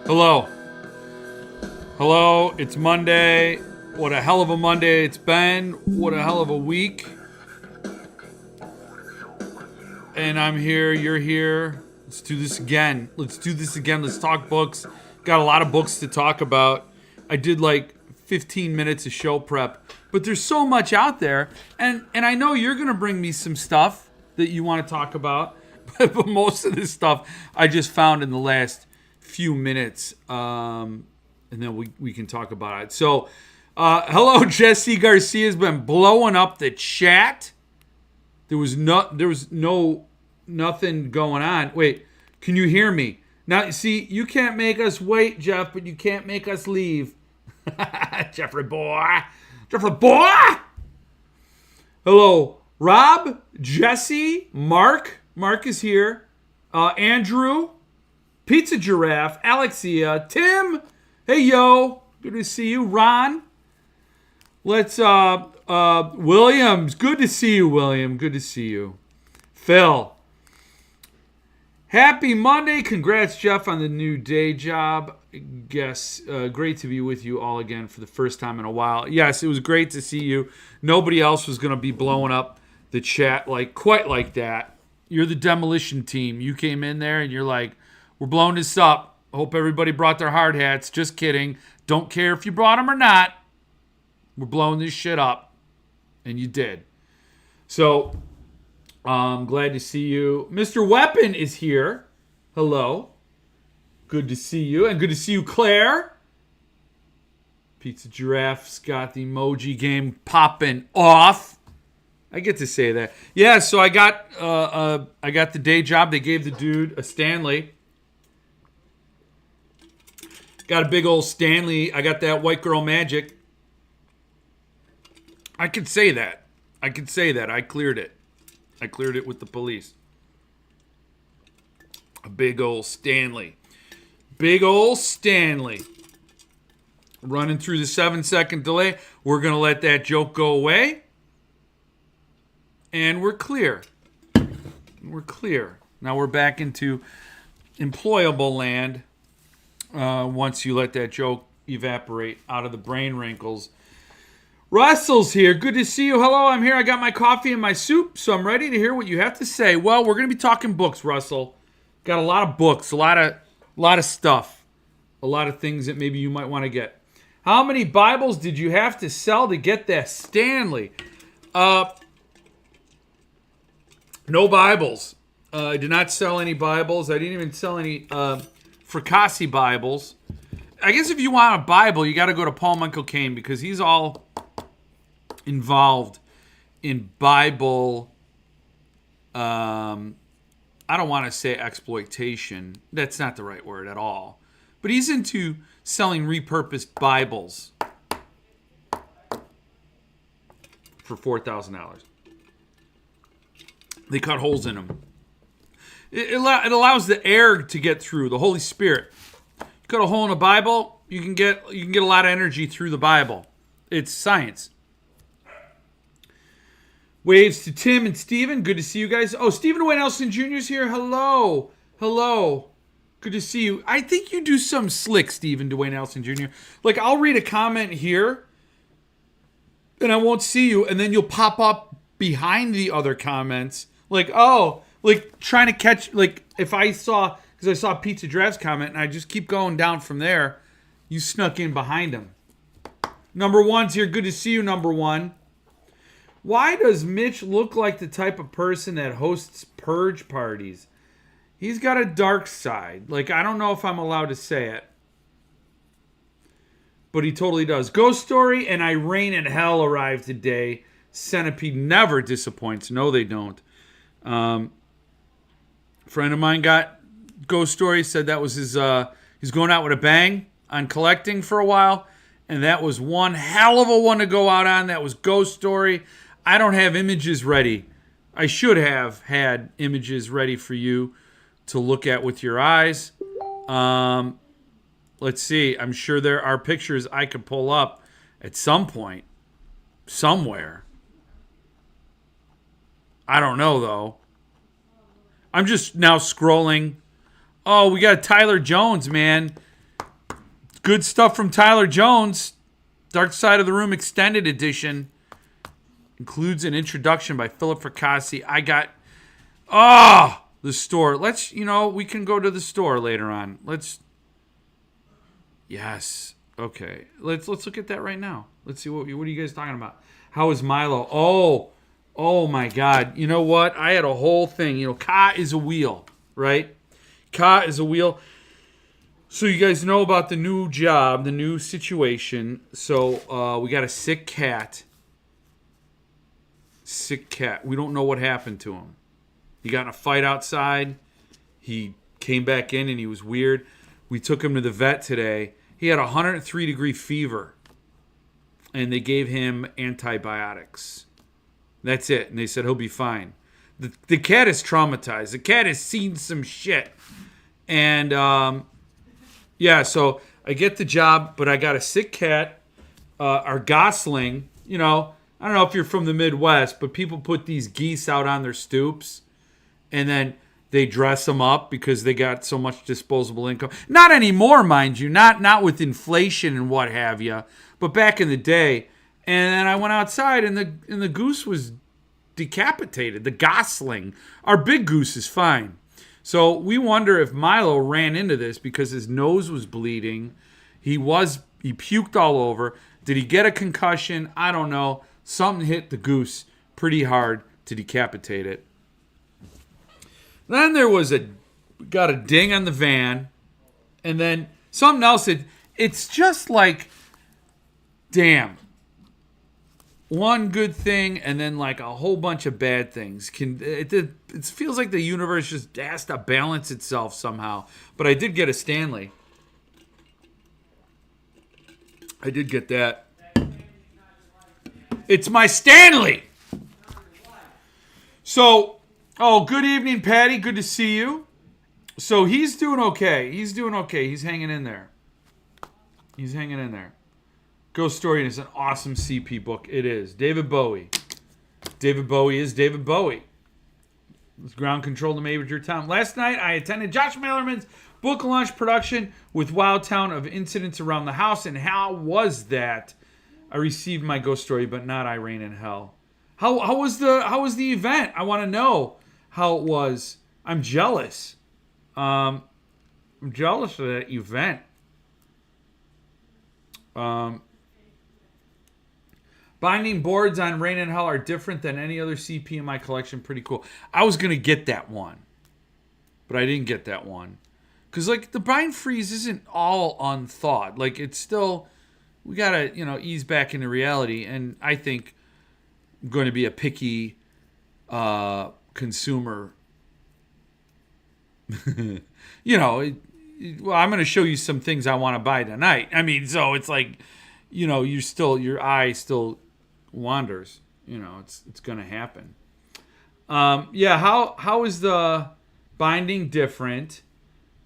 Hello. Hello, it's Monday. What a hell of a Monday it's been. What a hell of a week. And I'm here, you're here. Let's do this again. Let's talk books. Got a lot of books to talk about. I did like 15 minutes of show prep. But there's so much out there. And I know you're going to bring me some stuff that you want to talk about. But most of this stuff I just found in the last few minutes. And then we can talk about it. So, hello, Jesse Garcia's been blowing up the chat. There was nothing going on. Wait, can you hear me? Now, see, you can't make us wait, Jeff, but you can't make us leave. Jeffrey boy. Hello, Rob, Jesse, Mark. Mark is here. Andrew, Pizza Giraffe, Alexia, Tim. Hey, yo. Good to see you. Ron. Let's, Williams. Good to see you, William. Good to see you. Phil. Happy Monday. Congrats, Jeff, on the new day job. Guess, great to be with you all again for the first time in a while. Yes, it was great to see you. Nobody else was going to be blowing up the chat quite like that. You're the demolition team. You came in there and you're like, we're blowing this up. Hope everybody brought their hard hats. Just kidding. Don't care if you brought them or not. We're blowing this shit up. And you did. So, I'm glad to see you. Mr. Weapon is here. Hello. Good to see you. And good to see you, Claire. Pizza Giraffe's got the emoji game popping off. I get to say that. Yeah, so I got the day job. They gave the dude a Stanley. Got a big old Stanley. I got that white girl magic. I could say that. I cleared it. I cleared it with the police. A big old Stanley. Running through the 7-second delay. We're going to let that joke go away. And we're clear. Now we're back into employable land. Once you let that joke evaporate out of the brain wrinkles. Russell's here. Good to see you. Hello, I'm here. I got my coffee and my soup, so I'm ready to hear what you have to say. Well, we're going to be talking books, Russell. Got a lot of books, a lot of stuff, a lot of things that maybe you might want to get. How many Bibles did you have to sell to get that Stanley? No Bibles. I did not sell any Bibles. I didn't even sell any Fracassi Bibles. I guess if you want a Bible, you got to go to Paul Michael Caine because he's all involved in Bible. I don't want to say exploitation. That's not the right word at all. But he's into selling repurposed Bibles for $4,000. They cut holes in them. It allows the air to get through, the Holy Spirit. You cut a hole in a Bible, you can get a lot of energy through the Bible. It's science. Waves to Tim and Steven. Good to see you guys. Oh, Stephen Wayne Nelson Jr. is here. Hello. Good to see you. I think you do some slick, Stephen Dwayne Nelson Jr. Like, I'll read a comment here, and I won't see you, and then you'll pop up behind the other comments. Like, oh, like trying to catch, like if I saw, because I saw Pizza Draft's comment and I just keep going down from there, you snuck in behind him. Number one's here. Good to see you, number one. Why does Mitch look like the type of person that hosts purge parties? He's got a dark side. Like, I don't know if I'm allowed to say it, but he totally does. Ghost Story and Irene in Hell arrived today. Centipede never disappoints. No, they don't. Friend of mine got Ghost Story, said that was his, he's going out with a bang on collecting for a while, and that was one hell of a one to go out on. That was Ghost Story. I don't have images ready. I should have had images ready for you to look at with your eyes. Let's see. I'm sure there are pictures I could pull up at some point, somewhere. I don't know, though. I'm just now scrolling. Oh, we got Tyler Jones, man. Good stuff from Tyler Jones. Dark Side of the Room Extended Edition. Includes an introduction by Philip Fracassi. I got... the store. Let's, we can go to the store later on. Yes. Okay. Let's look at that right now. Let's see what are you guys talking about? How is Milo? Oh my God. You know what? I had a whole thing. Ka is a wheel, right? Ka is a wheel. So you guys know about the new job, the new situation. So we got a sick cat. Sick cat. We don't know what happened to him. He got in a fight outside. He came back in and he was weird. We took him to the vet today. He had a 103-degree fever. And they gave him antibiotics. That's it. And they said he'll be fine. The cat is traumatized. The cat has seen some shit. And, so I get the job, but I got a sick cat. Our gosling, I don't know if you're from the Midwest, but people put these geese out on their stoops. And then they dress them up because they got so much disposable income. Not anymore, mind you. Not with inflation and what have you. But back in the day. And then I went outside and the goose was decapitated. The gosling. Our big goose is fine. So we wonder if Milo ran into this because his nose was bleeding. He puked all over. Did he get a concussion? I don't know. Something hit the goose pretty hard to decapitate it. Then there was got a ding on the van, and then something else. It's just like, damn. One good thing, and then like a whole bunch of bad things. It feels like the universe just has to balance itself somehow. But I did get a Stanley. I did get that. It's my Stanley. So. Oh, good evening, Patty. Good to see you. So he's doing okay. He's hanging in there. Ghost Story is an awesome CP book. It is. David Bowie. David Bowie is David Bowie. It's Ground Control to Major Tom. Last night, I attended Josh Mellerman's book launch production with Wildtown of Incidents Around the House. And how was that? I received my Ghost Story, but not I Reign in Hell. How was the event? I want to know how it was. I'm jealous. I'm jealous of that event. Binding boards on Rain and Hell are different than any other CP in my collection. Pretty cool. I was going to get that one, but I didn't get that one. Because, like, the bind freeze isn't all unthawed. Like, it's still, we got to, ease back into reality. And I think I'm going to be a picky consumer. Well, I'm going to show you some things I want to buy tonight. I mean, so it's like, your eye still wanders. It's going to happen. How is the binding different?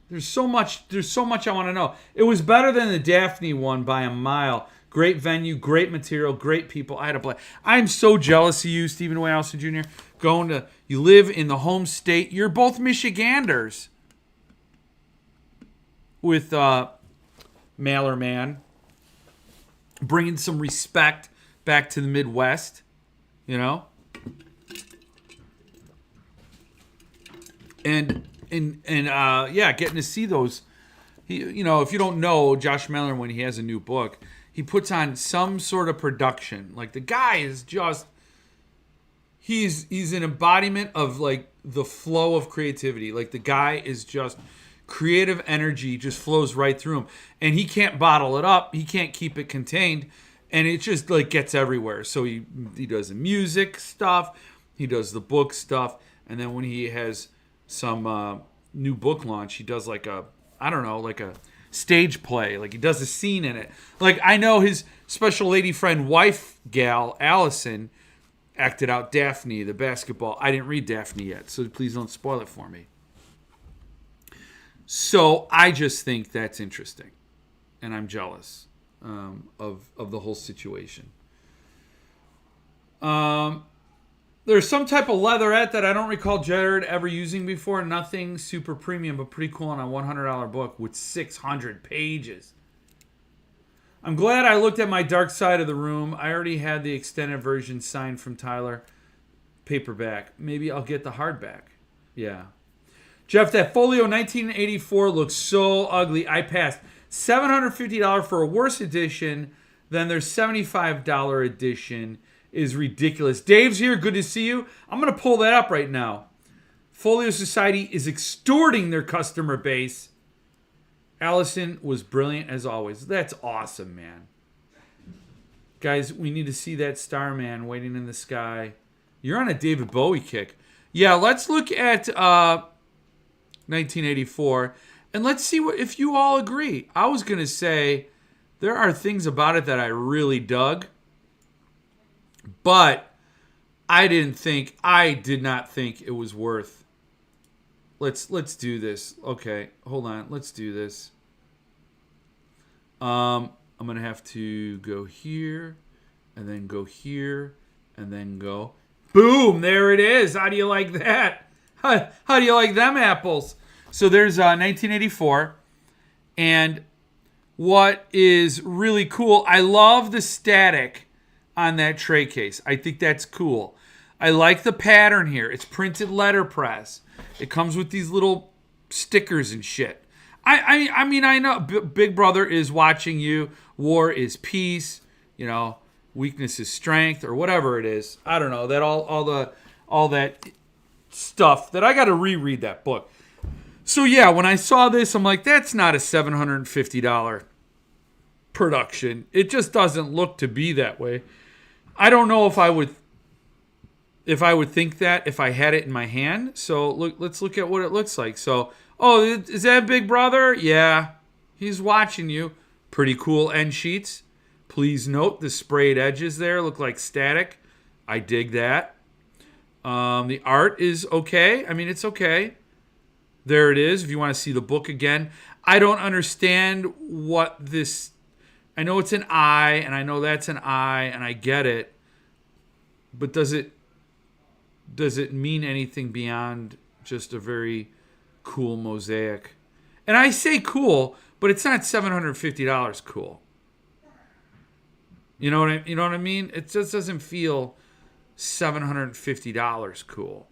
There's so much I want to know. It was better than the Daphne one by a mile. Great venue, great material, great people. I had a play. I'm so jealous of you, Stephen Wayalson Jr. You live in the home state. You're both Michiganders. With Mallerman. Bringing some respect back to the Midwest. And getting to see those. If you don't know Josh Mallerman, when he has a new book, he puts on some sort of production. Like, the guy is just, he's an embodiment of, like, the flow of creativity. Like, the guy is just, creative energy just flows right through him. And he can't bottle it up. He can't keep it contained. And it just, like, gets everywhere. So he does the music stuff. He does the book stuff. And then when he has some new book launch, he does like a stage play. Like, he does a scene in it. Like, I know his special lady friend, wife gal, Allison, acted out Daphne, the basketball. I didn't read Daphne yet, so please don't spoil it for me. So I just think that's interesting. And I'm jealous of the whole situation. Let's There's some type of leatherette that I don't recall Jared ever using before. Nothing super premium, but pretty cool on a $100 book with 600 pages. I'm glad I looked at my dark side of the room. I already had the extended version signed from Tyler. Paperback. Maybe I'll get the hardback. Yeah. Jeff, that Folio 1984 looks so ugly. I passed. $750 for a worse edition than their $75 edition is ridiculous. Dave's here. Good to see you. I'm going to pull that up right now. Folio Society is extorting their customer base. Allison was brilliant as always. That's awesome, man. Guys, we need to see that Starman waiting in the sky. You're on a David Bowie kick. Yeah, let's look at 1984 and let's see if you all agree. I was going to say there are things about it that I really dug, but I did not think it was worth. Let's do this. Okay, hold on. Let's do this. I'm going to have to go here and then go here and then go. Boom, there it is. How do you like that? How do you like them apples? So there's 1984. And what is really cool, I love the static on that tray case. I think that's cool. I like the pattern here. It's printed letterpress. It comes with these little stickers and shit. I mean, I know Big Brother is watching you. War is peace. You know, weakness is strength, or whatever it is. I don't know. That all that stuff that I got to reread that book. So yeah, when I saw this, I'm like, that's not a $750 production. It just doesn't look to be that way. I don't know if I would think that if I had it in my hand. So let's look at what it looks like. So, oh, is that Big Brother? Yeah, he's watching you. Pretty cool end sheets. Please note the sprayed edges there look like static. I dig that. The art is okay. I mean, it's okay. There it is. If you want to see the book again, I don't understand what this. I know it's an eye, and I know that's an eye, and I get it. But does it mean anything beyond just a very cool mosaic? And I say cool, but it's not $750 cool. You know what I mean? It just doesn't feel $750 cool.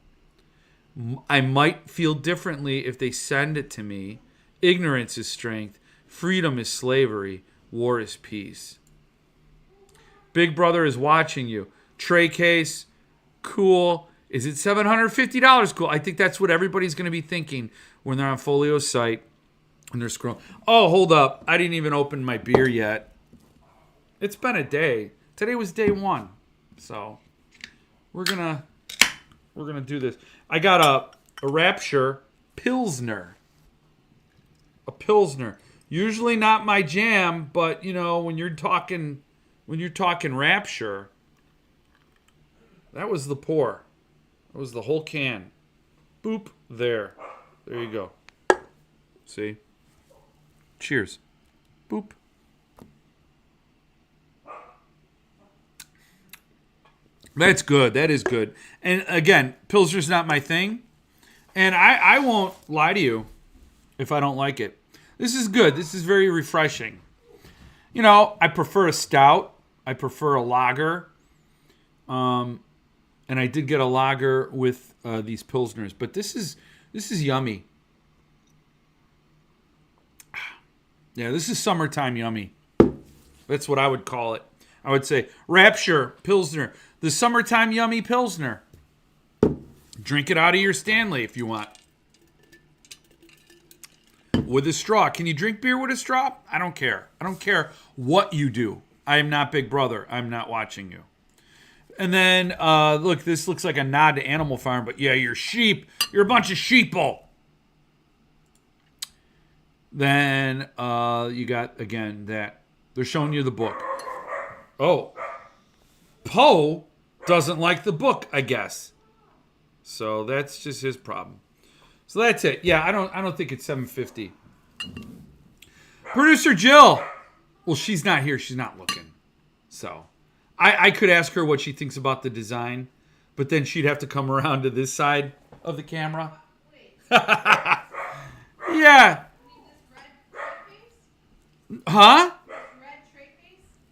I might feel differently if they send it to me. Ignorance is strength. Freedom is slavery. War is peace. Big Brother is watching you. Tray case, cool. Is it $750 cool? I think that's what everybody's going to be thinking when they're on Folio's site and they're scrolling. Oh, hold up. I didn't even open my beer yet. It's been a day. Today was day one. So we're gonna do this. I got a Rapture Pilsner. A Pilsner. Usually not my jam, but you know, when you're talking Rapture, that was the pour. That was the whole can. Boop, there. There you go. See? Cheers. Boop. That's good. That is good. And again, Pilsner's not my thing. And I won't lie to you if I don't like it. This is good. This is very refreshing. You know, I prefer a stout. I prefer a lager. And I did get a lager with these Pilsners. But this is yummy. Yeah, this is summertime yummy. That's what I would call it. I would say Rapture Pilsner. The summertime yummy Pilsner. Drink it out of your Stanley if you want. With a straw. Can you drink beer with a straw? I don't care. I don't care what you do. I am not Big Brother. I'm not watching you. And then, look, this looks like a nod to Animal Farm, but yeah, you're sheep. You're a bunch of sheeple. Then you got, again, that. They're showing you the book. Oh. Poe doesn't like the book, I guess. So that's just his problem. So that's it. Yeah, I don't think it's $750. Producer Jill. Well, she's not here. She's not looking. So I could ask her what she thinks about the design. but then she'd have to come around to this side of the camera. Yeah. Huh?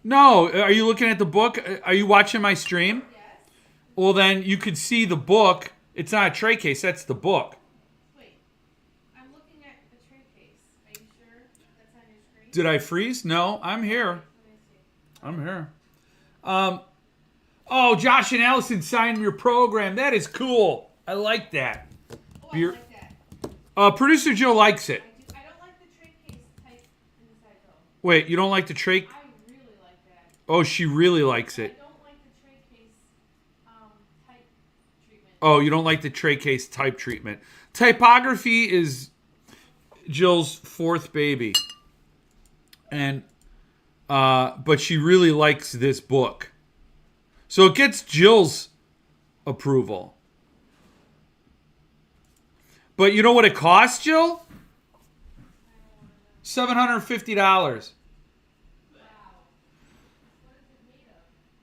No. Are you looking at the book? Are you watching my stream? Yes. Well, then you could see the book. It's not a tray case. That's the book. Wait. I'm looking at the tray case. Are you sure that's on your screen? Did I freeze? No, I'm here. Let me see. I'm here. Oh, Josh and Allison signed your program. That is cool. I like that. Oh, I like that. Producer Joe likes it. I don't like the tray case type inside though. Wait, you don't like the tray? I really like that. Oh, she really likes I it. don't like the tray case type treatment. Oh, you don't like the tray case type treatment. Typography is Jill's fourth baby. And but she really likes this book. So it gets Jill's approval. But you know what it costs, Jill? $750. Wow. What is it made of?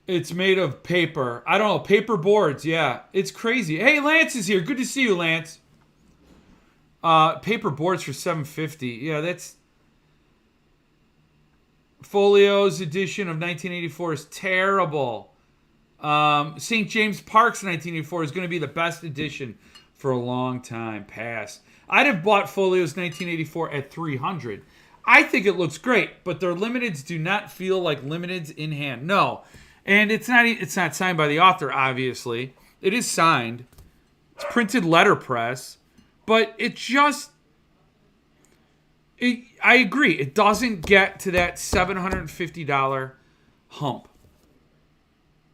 It's made of paper. I don't know, paper boards. Yeah, it's crazy. Hey, Lance is here. Good to see you, Lance. Paper boards for $750. Yeah, that's Folio's edition of 1984 is terrible. St. James Park's 1984 is going to be the best edition for a long time past. I'd have bought Folio's 1984 at $300. I think it looks great, but their limiteds do not feel like limiteds in hand. No, and it's not signed by the author. Obviously, it is signed. It's printed letterpress, but it just. I agree. It doesn't get to that $750 hump.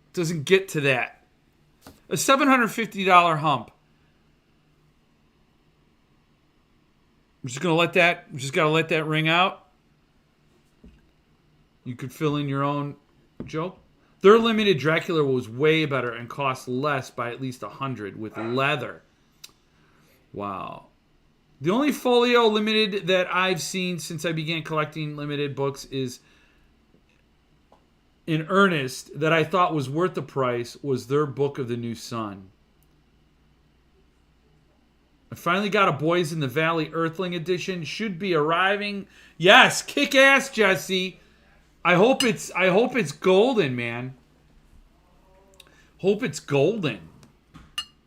It doesn't get to that. A $750 hump. I'm just gotta let that ring out. You could fill in your own joke. Their limited Dracula was way better and cost less by at least $100 with leather. Wow. The only folio limited that I've seen since I began collecting limited books is in earnest that I thought was worth the price was their Book of the New Sun. I finally got a Boys in the Valley Earthling edition. Should be arriving. Yes, kick ass, Jesse. I hope it's golden, man. Hope it's golden.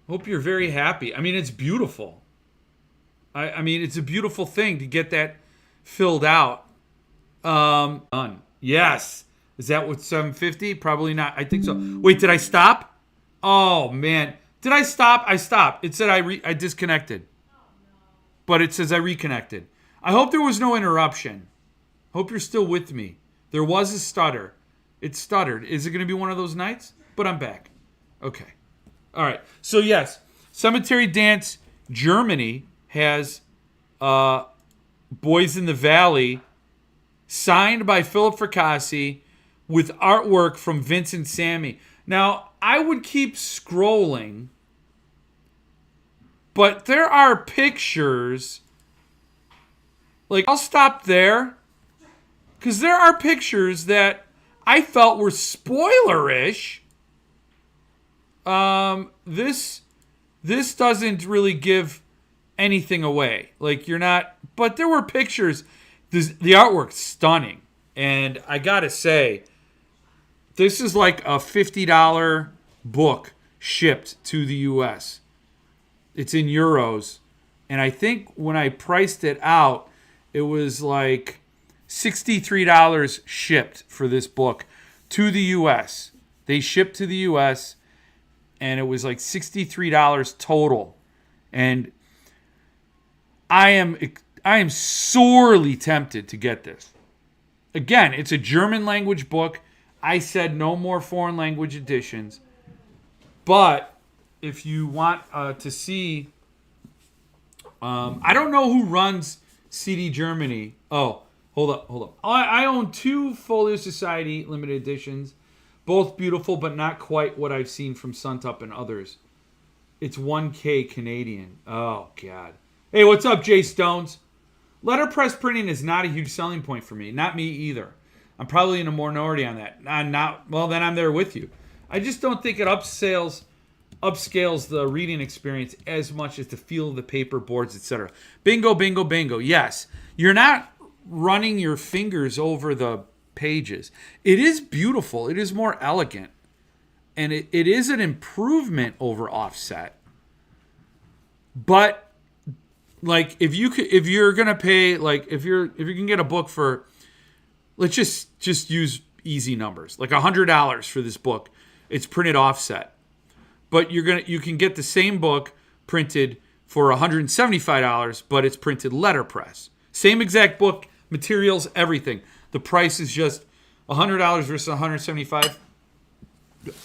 Hope you're very happy. I mean, it's beautiful. I mean, it's a beautiful thing to get that filled out. Done. Yes. Is that what $750? Probably not. I think so. Wait, did I stop? Oh man, did I stop? I stopped. It said I disconnected, but it says I reconnected. I hope there was no interruption. Hope you're still with me. There was a stutter. It stuttered. Is it going to be one of those nights? But I'm back. Okay. All right. So yes, Cemetery Dance Germany has Boys in the Valley signed by Philip Fracassi with artwork from Vincent Sammy. Now, I would keep scrolling, but there are pictures. Like, I'll stop there because there are pictures that I felt were spoilerish. This doesn't really give anything away. Like, you're not, but there were pictures. The artwork's stunning, and I gotta say, this is like a $50 book shipped to the U.S. It's in euros, and I think when I priced it out, it was like $63 shipped for this book to the U.S. They shipped to the U.S., and it was like $63 total, and I am sorely tempted to get this. Again, it's a German language book. I said no more foreign language editions. But if you want to see, I don't know who runs CD Germany. Oh, hold up. I own 2 Folio Society limited editions. Both beautiful, but not quite what I've seen from Suntup and others. It's 1K Canadian. Oh, God. Hey, what's up, Jay Stones? Letterpress printing is not a huge selling point for me. Not me either. I'm probably in a minority on that. Well, then I'm there with you. I just don't think it upsells upscales the reading experience as much as the feel of the paper, boards, etc. Bingo, bingo, bingo. Yes, you're not running your fingers over the pages. It is beautiful. It is more elegant. And it is an improvement over offset. But like if you're gonna pay, like if you can get a book for, let's just use easy numbers, like $100 for this book, it's printed offset. But you can get the same book printed for $175, but it's printed letterpress. Same exact book, materials, everything. The price is just $100 versus $175.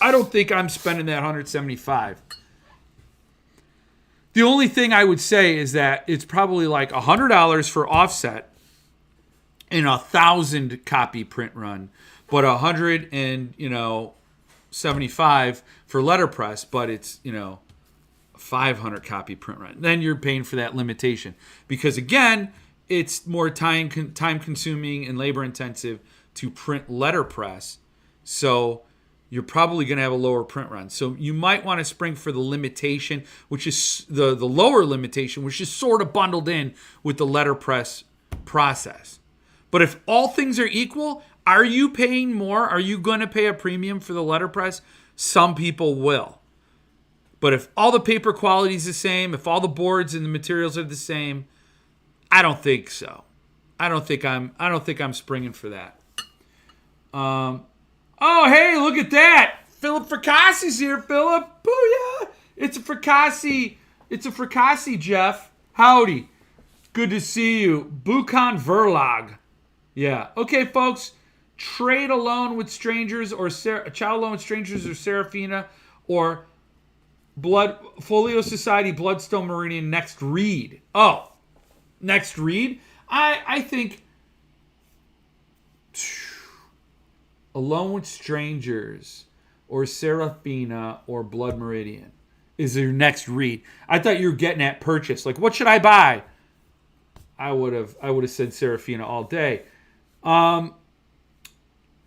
I don't think I'm spending that $175. The only thing I would say is that it's probably like $100 for offset in 1,000 copy print run, but $175 for letterpress, but it's 500 copy print run. Then you're paying for that limitation because again, it's more time consuming and labor intensive to print letterpress. So you're probably going to have a lower print run. So you might want to spring for the limitation, which is the lower limitation, which is sort of bundled in with the letterpress process. But if all things are equal, are you paying more? Are you going to pay a premium for the letterpress? Some people will. But if all the paper quality is the same, if all the boards and the materials are the same, I don't think so. I don't think I'm springing for that. Oh, hey, look at that. Philip Fricassi's here, Philip. Booyah. It's a Fricassi, Jeff. Howdy. Good to see you. Buchan Verlag. Yeah. Okay, folks. Trade Alone with Strangers or Child Alone with Strangers or Serafina or Folio Society, Bloodstone Meridian, next read. Oh, next read? I think Alone with Strangers or Serafina or Blood Meridian is your next read. I thought you were getting at purchase. Like, what should I buy? I would have said Serafina all day.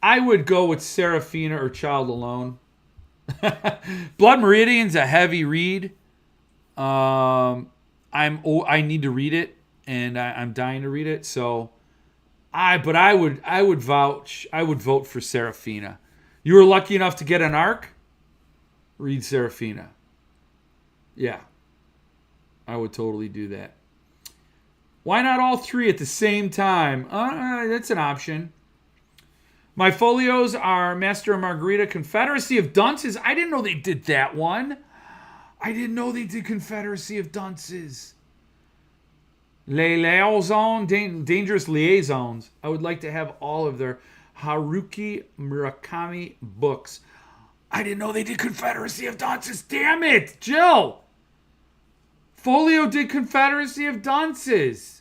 I would go with Serafina or Child Alone. Blood Meridian's a heavy read. I need to read it, and I'm dying to read it. So, I would vote for Serafina. You were lucky enough to get an ARC? Read Serafina. Yeah, I would totally do that. Why not all three at the same time? That's an option. My folios are Master and Margarita, Confederacy of Dunces. I didn't know they did that one. I didn't know they did Confederacy of Dunces. Les Liaisons, Dangerous Liaisons. I would like to have all of their Haruki Murakami books. I didn't know they did Confederacy of Dunces. Damn it, Jill. Folio did Confederacy of Dunces.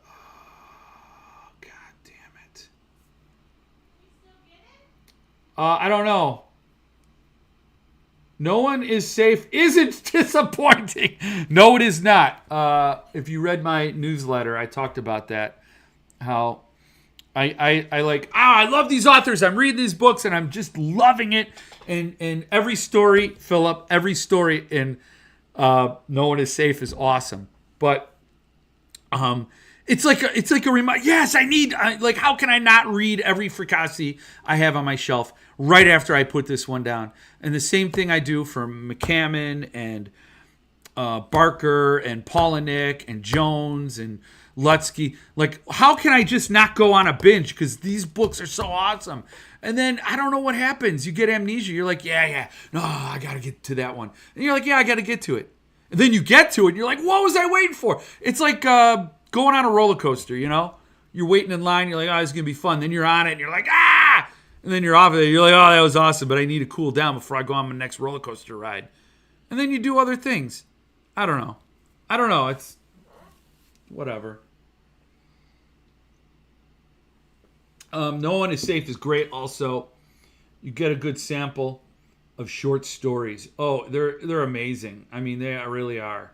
Oh, God damn it. I don't know. No one is safe isn't disappointing. No, it is not. If you read my newsletter, I talked about that. How I love these authors. I'm reading these books and I'm just loving it. And every story, Philip, every story in No One Is Safe is awesome. But it's like a reminder. Yes, how can I not read every Fricassi I have on my shelf right after I put this one down? And the same thing I do for McCammon and Barker and Polinick and Jones and Lutsky. Like, how can I just not go on a binge? Because these books are so awesome. And then I don't know what happens. You get amnesia. You're like, yeah. No, I got to get to that one. And you're like, yeah, I got to get to it. And then you get to it and you're like, what was I waiting for? It's like going on a roller coaster, You're waiting in line. You're like, oh, this is going to be fun. Then you're on it and you're like, ah! And then you're off of it. You're like, oh, that was awesome, but I need to cool down before I go on my next roller coaster ride. And then you do other things. I don't know. It's whatever. No One Is Safe is great. Also, you get a good sample of short stories. Oh, they're amazing. I mean, they really are.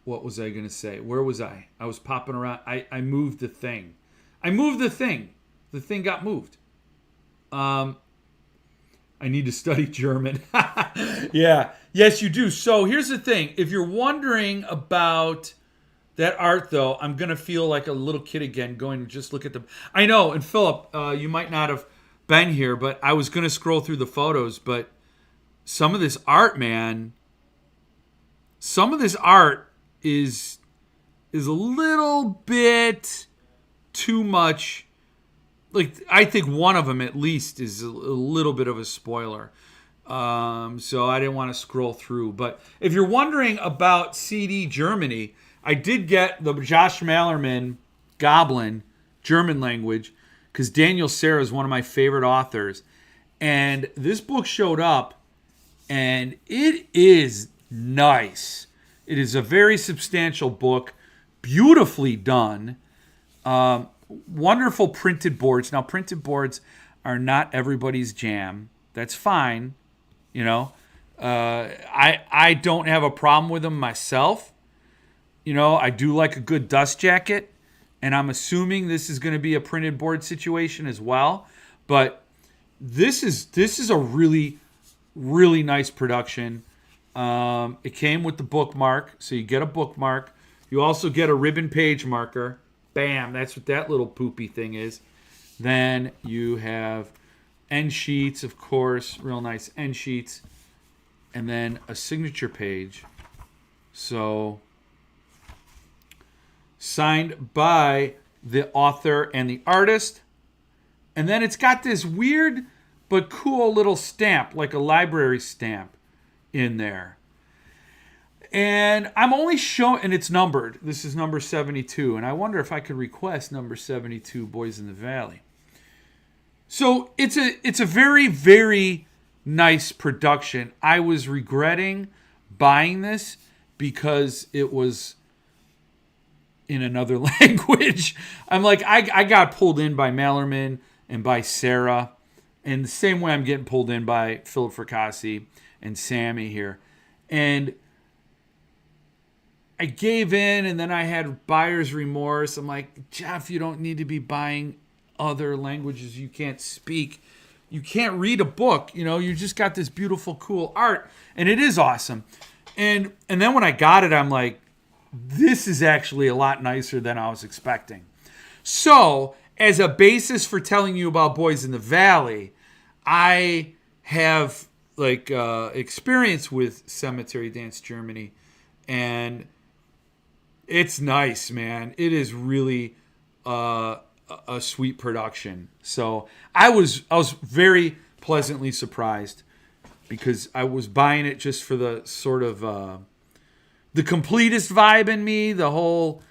What was I going to say? Where was I? I was popping around. I moved the thing. I moved the thing. The thing got moved. I need to study German. Yeah. Yes, you do. So here's the thing. If you're wondering about that art, though, I'm going to feel like a little kid again going to just look at them. I know. And Philip, you might not have been here, but I was going to scroll through the photos. But some of this art, man, some of this art is a little bit too much. Like, I think one of them at least is a little bit of a spoiler. So I didn't want to scroll through. But if you're wondering about CD Germany, I did get the Josh Malerman Goblin German language because Daniel Serra is one of my favorite authors. And this book showed up, and it is nice. It is a very substantial book, beautifully done. Wonderful printed boards. Now, printed boards are not everybody's jam. That's fine. You know, I don't have a problem with them myself. You know, I do like a good dust jacket, and I'm assuming this is going to be a printed board situation as well. But this is a really, really nice production. It came with the bookmark, so you get a bookmark. You also get a ribbon page marker. Bam, that's what that little poopy thing is. Then you have end sheets, of course, real nice end sheets. And then a signature page. So, signed by the author and the artist. And then it's got this weird but cool little stamp, like a library stamp in there. And I'm only showing, and it's numbered. This is number 72. And I wonder if I could request number 72, Boys in the Valley. So it's a very, very nice production. I was regretting buying this because it was in another language. I'm like, I got pulled in by Malerman and by Sarah. And the same way I'm getting pulled in by Philip Fracassi and Sammy here. And I gave in, and then I had buyer's remorse. I'm like, Jeff, you don't need to be buying other languages you can't speak. You can't read a book. You know, you just got this beautiful, cool art, and it is awesome. And then when I got it, I'm like, this is actually a lot nicer than I was expecting. So, as a basis for telling you about Boys in the Valley, I have experience with Cemetery Dance Germany, and it's nice, man. It is really a sweet production. So I was very pleasantly surprised because I was buying it just for the sort of the completist vibe in me, the whole,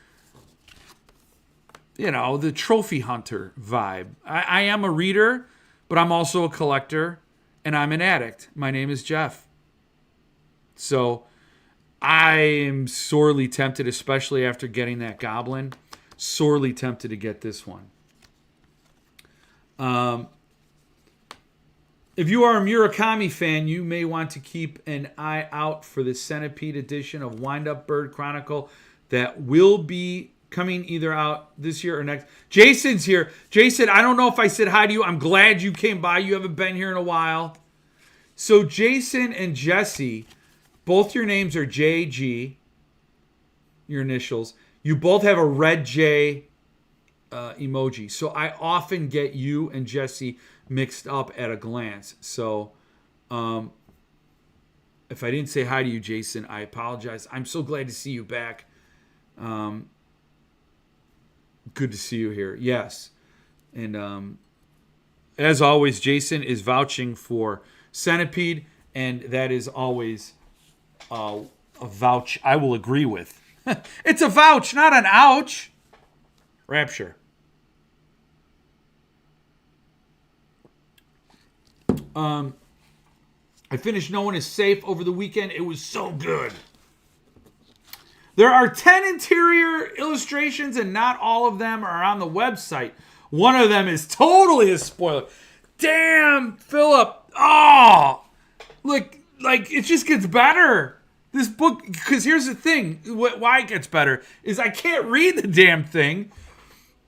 the trophy hunter vibe. I am a reader, but I'm also a collector, and I'm an addict. My name is Jeff. So I am sorely tempted, especially after getting that Goblin, sorely tempted to get this one. If you are a Murakami fan, you may want to keep an eye out for the Centipede edition of Wind Up Bird Chronicle that will be coming either out this year or next. Jason's here. Jason, I don't know if I said hi to you. I'm glad you came by. You haven't been here in a while. So Jason and Jesse, both your names are JG, your initials. You both have a red J emoji. So I often get you and Jesse mixed up at a glance. So if I didn't say hi to you, Jason, I apologize. I'm so glad to see you back. Good to see you here. Yes. And as always, Jason is vouching for Centipede, and that is always a vouch I will agree with. It's a vouch, not an ouch. Rapture. I finished No One Is Safe over the weekend. It was so good. There are 10 interior illustrations, and not all of them are on the website. One of them is totally a spoiler. Damn, Philip. Oh, like it just gets better. This book, because here's the thing. Why it gets better is I can't read the damn thing.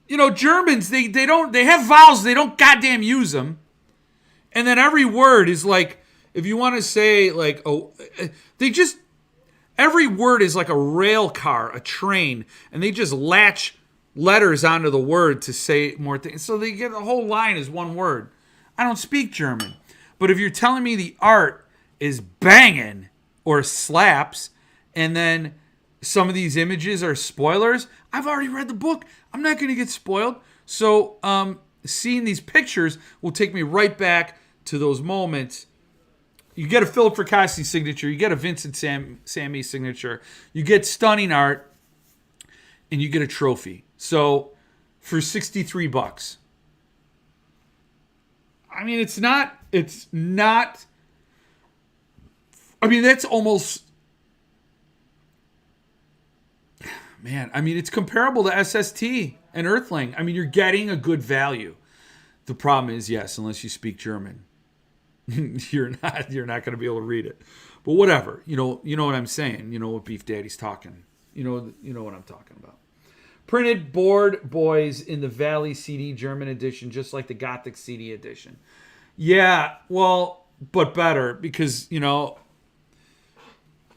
Germans, they have vowels, they don't goddamn use them. And then every word is like, if you want to say like, every word is like a rail car, a train, and they just latch letters onto the word to say more things. So they get the whole line is one word. I don't speak German. But if you're telling me the art is banging or slaps, and then some of these images are spoilers, I've already read the book. I'm not going to get spoiled. So seeing these pictures will take me right back to those moments. You get a Philip Fracassi signature. You get a Vincent Sammy signature. You get stunning art. And you get a trophy. So for $63. I mean, it's not, I mean, that's almost, man, I mean, it's comparable to SST and Earthling. I mean, you're getting a good value. The problem is, yes, unless you speak German, you're not going to be able to read it. But whatever, you know what I'm saying. You know what Beef Daddy's talking. You know what I'm talking about. Printed Bored Boys in the Valley CD German edition, just like the Gothic CD edition. Yeah, well, but better because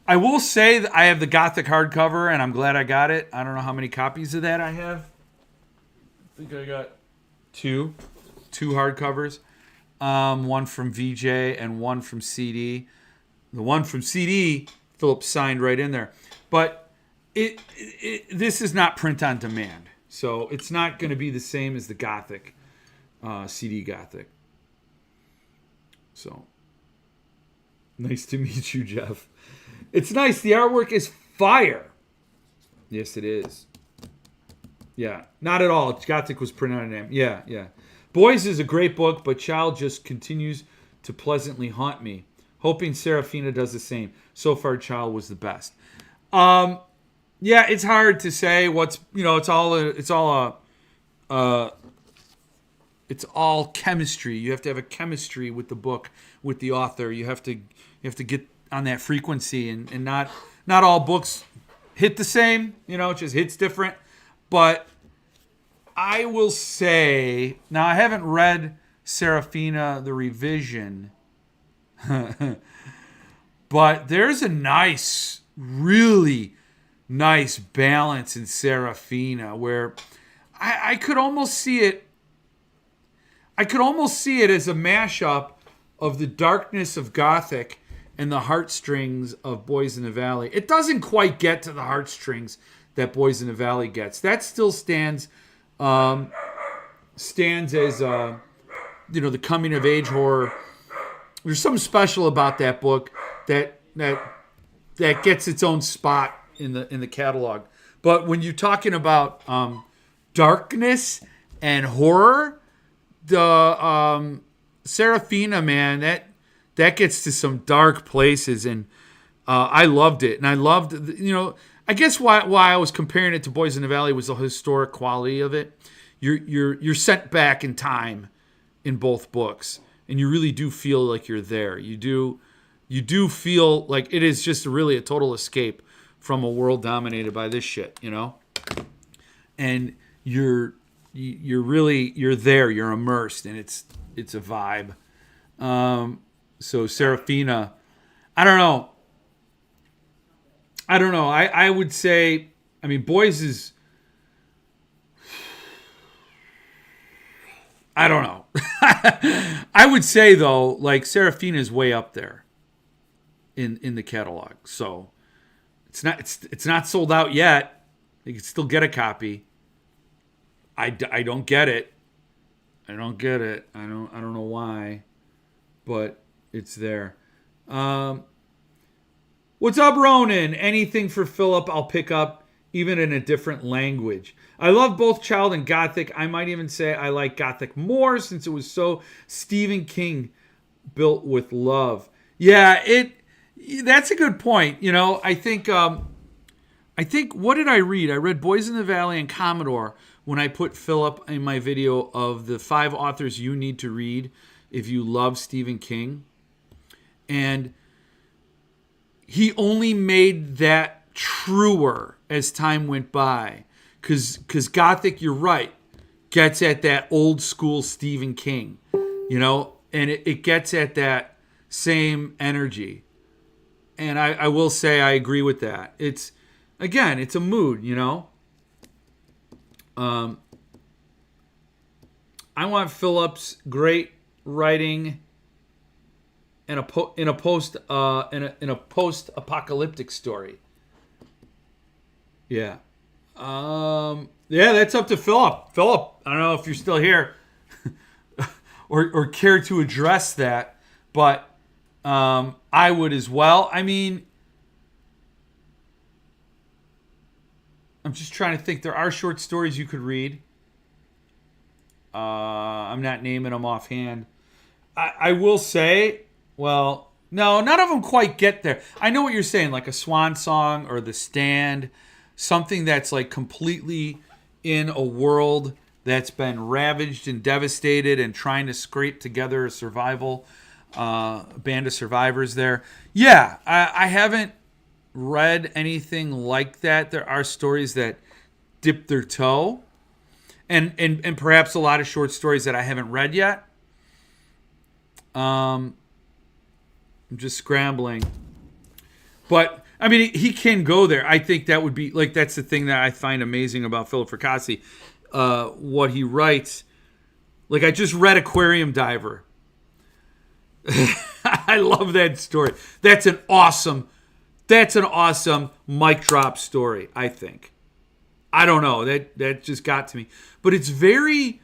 I will say that I have the Gothic hardcover, and I'm glad I got it. I don't know how many copies of that I have. I think I got two hardcovers. One from VJ and one from CD. The one from CD, Philip signed right in there. But this is not print on demand. So it's not going to be the same as the Gothic, CD Gothic. So, nice to meet you, Jeff. It's nice. The artwork is fire. Yes, it is. Yeah, not at all. Gothic was printed on name. Yeah. Boys is a great book, but Child just continues to pleasantly haunt me. Hoping Serafina does the same. So far, Child was the best. Yeah, it's hard to say what's it's all chemistry. You have to have a chemistry with the book, with the author. You have to get on that frequency, and not all books hit the same. It just hits different. But I will say, now I haven't read Serafina the Revision, but there's a really nice balance in Serafina where I could almost see it. I could almost see it as a mashup of the darkness of Gothic and the heartstrings of Boys in the Valley. It doesn't quite get to the heartstrings that Boys in the Valley gets. That still stands as the coming of age horror. There's something special about that book that gets its own spot in the catalog. But when you're talking about darkness and horror, the Serafina, man, that gets to some dark places, and I loved it. And I loved, I guess why I was comparing it to Boys in the Valley was the historic quality of it. You're sent back in time in both books, and you really do feel like you're there. You do feel like it is just really a total escape from a world dominated by this shit, and you're there, you're immersed, and it's a vibe. So Serafina, I don't know. I would say, I mean, Boys is, I don't know. I would say though, like Serafina is way up there in the catalog. So it's not sold out yet. You can still get a copy. I don't get it. I don't know why, but it's there. What's up, Ronan? Anything for Philip, I'll pick up, even in a different language. I love both Child and Gothic. I might even say I like Gothic more since it was so Stephen King built with love. Yeah, that's a good point. I think what did I read? I read Boys in the Valley and Commodore when I put Philip in my video of the 5 authors you need to read if you love Stephen King. And he only made that truer as time went by. Because Gothic, you're right. gets at that old school Stephen King, and it gets at that same energy. And I will say I agree with that. It's a mood, I want Phillips' great writing in a post apocalyptic story. Yeah. Yeah, that's up to Philip. Philip, I don't know if you're still here or care to address that, but I would as well. I mean, I'm just trying to think. There are short stories you could read. I'm not naming them offhand. I will say, well, no, none of them quite get there. I know what you're saying, like a Swan Song or The Stand, something that's like completely in a world that's been ravaged and devastated and trying to scrape together a survival band of survivors there. Yeah, I haven't read anything like that. There are stories that dip their toe. And perhaps a lot of short stories that I haven't read yet. I'm just scrambling. But, I mean, he can go there. I think that would be, like, that's the thing that I find amazing about Philip Fracassi. What he writes. Like, I just read Aquarium Diver. I love that story. That's an awesome mic drop story, I think. I don't know. That just got to me. But it's very,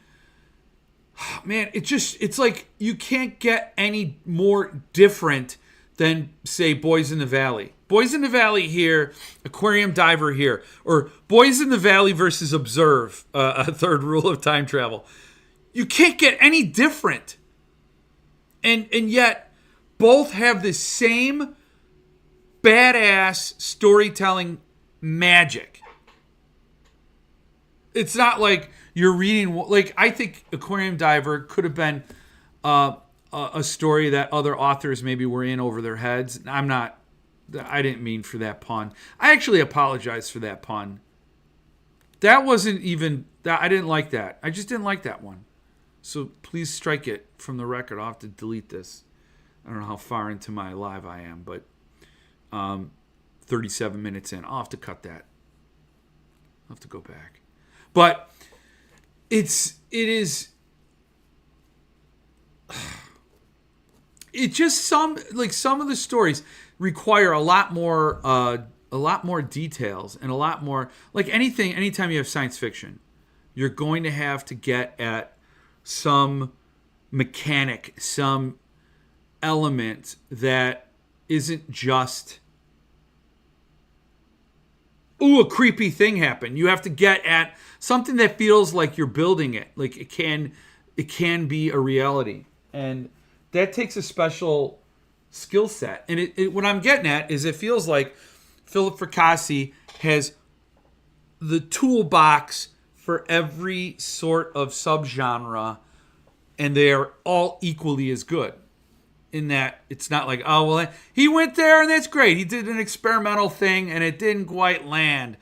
man, it's like you can't get any more different than, say, Boys in the Valley. Boys in the Valley here, Aquarium Diver here. Or Boys in the Valley versus Observe, a third rule of time travel. You can't get any different. And yet, both have the same badass storytelling magic. It's not like you're reading, like, I think Aquarium Diver could have been a story that other authors maybe were in over their heads. I didn't mean for that pun. I actually apologize for that pun. That wasn't even, I didn't like that. I just didn't like that one. So please strike it from the record. I'll have to delete this. I don't know how far into my live I am, but 37 minutes in. I'll have to cut that. I'll have to go back. But it is just some of the stories require a lot more details and a lot more, like anytime you have science fiction, you're going to have to get at some mechanic, some element that isn't just, ooh, a creepy thing happened. You have to get at something that feels like you're building it. Like it can be a reality. And that takes a special skill set. And what I'm getting at is it feels like Philip Fracassi has the toolbox for every sort of subgenre, and they are all equally as good. In that it's not like, oh, well, he went there and that's great. He did an experimental thing and it didn't quite land.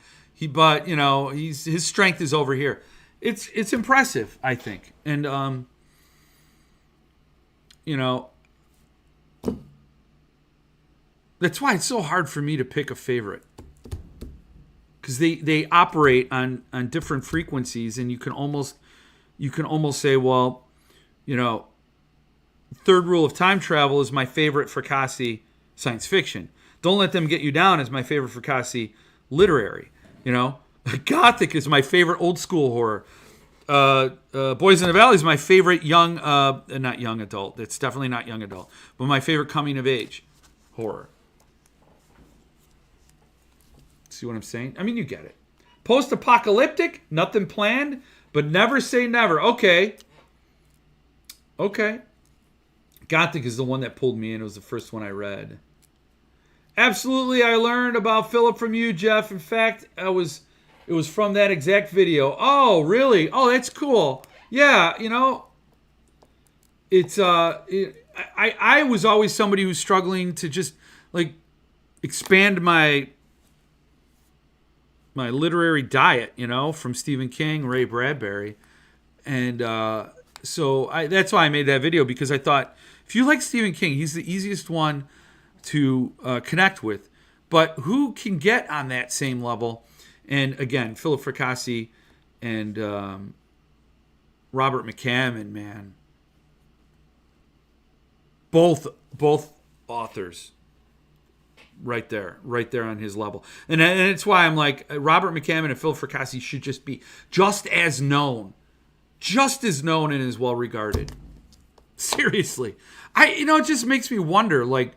But his strength is over here. It's impressive, I think. And that's why it's so hard for me to pick a favorite. Because they operate on different frequencies, and you can almost say, well, Third Rule of Time Travel is my favorite Fracassi science fiction. Don't Let Them Get You Down is my favorite Fracassi literary. Gothic is my favorite old school horror. Boys in the Valley is my favorite not young adult. It's definitely not young adult, but my favorite coming of age horror. See what I'm saying? I mean, you get it. Post-apocalyptic, nothing planned, but never say never. Okay. Gothic is the one that pulled me in. It was the first one I read. Absolutely, I learned about Philip from you, Jeff. In fact, it was from that exact video. Oh, really? Oh, that's cool. Yeah, it's I was always somebody who's struggling to just like expand my literary diet, from Stephen King, Ray Bradbury. And that's why I made that video, because I thought, if you like Stephen King, he's the easiest one to connect with. But who can get on that same level? And again, Philip Fracassi and Robert McCammon, man. Both authors right there on his level. And it's why I'm like, Robert McCammon and Phil Fracassi should just be just as known and as well regarded. Seriously. It just makes me wonder, like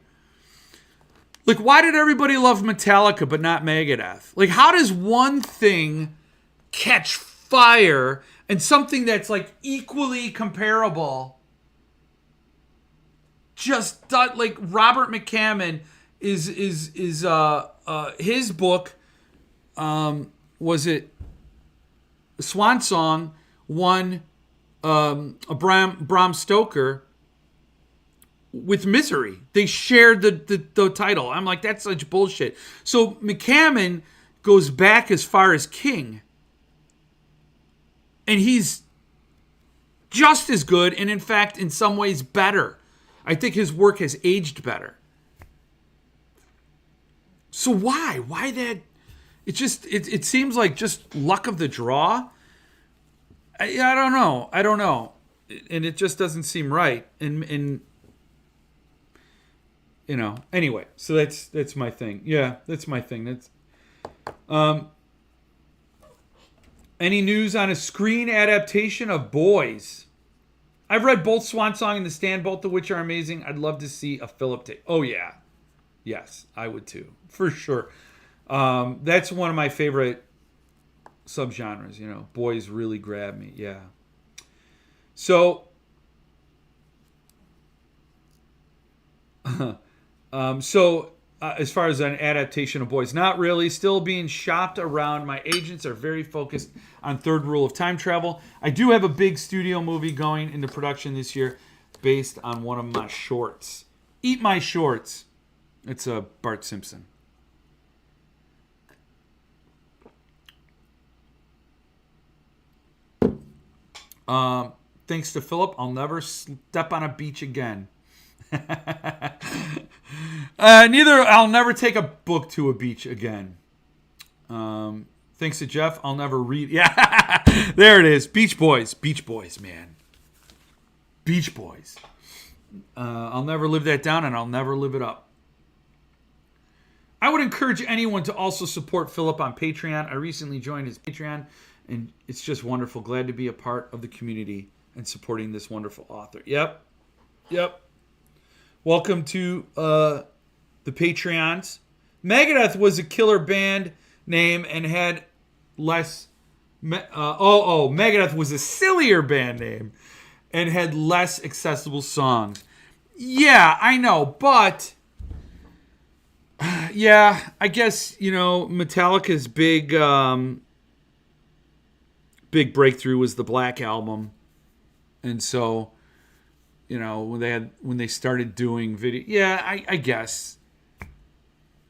why did everybody love Metallica but not Megadeth? Like, how does one thing catch fire and something that's like equally comparable just like Robert McCammon is his book, was it Swan Song, won a Bram Stoker with Misery. They shared the title. I'm like, that's such bullshit. So McCammon goes back as far as King, and he's just as good, and in fact, in some ways, better. I think his work has aged better. So why that? It seems like just luck of the draw. I don't know, and it just doesn't seem right. And anyway, so that's my thing. Yeah, that's my thing. That's any news on a screen adaptation of Boys? I've read both Swan Song and The Stand, both of which are amazing. I'd love to see a Philip take. Oh yeah, yes, I would too, for sure. That's one of my favorite subgenres. Boys really grab me. Yeah. So, as far as an adaptation of Boys, not really. Still being shopped around. My agents are very focused on Third Rule of Time Travel. I do have a big studio movie going into production this year based on one of my shorts. Eat My Shorts. It's a Bart Simpson. Thanks to Philip, I'll never step on a beach again. I'll never take a book to a beach again. Thanks to Jeff, I'll never read. Yeah, there it is. Beach Boys, man. Beach Boys. I'll never live that down, and I'll never live it up. I would encourage anyone to also support Philip on Patreon. I recently joined his Patreon, and it's just wonderful. Glad to be a part of the community and supporting this wonderful author. Yep. Welcome to the Patreons. Megadeth was a killer band name and had less... Megadeth was a sillier band name and had less accessible songs. Yeah, I know, but... yeah, I guess, Metallica's big breakthrough was the Black Album. And so... when they started doing video, yeah, I guess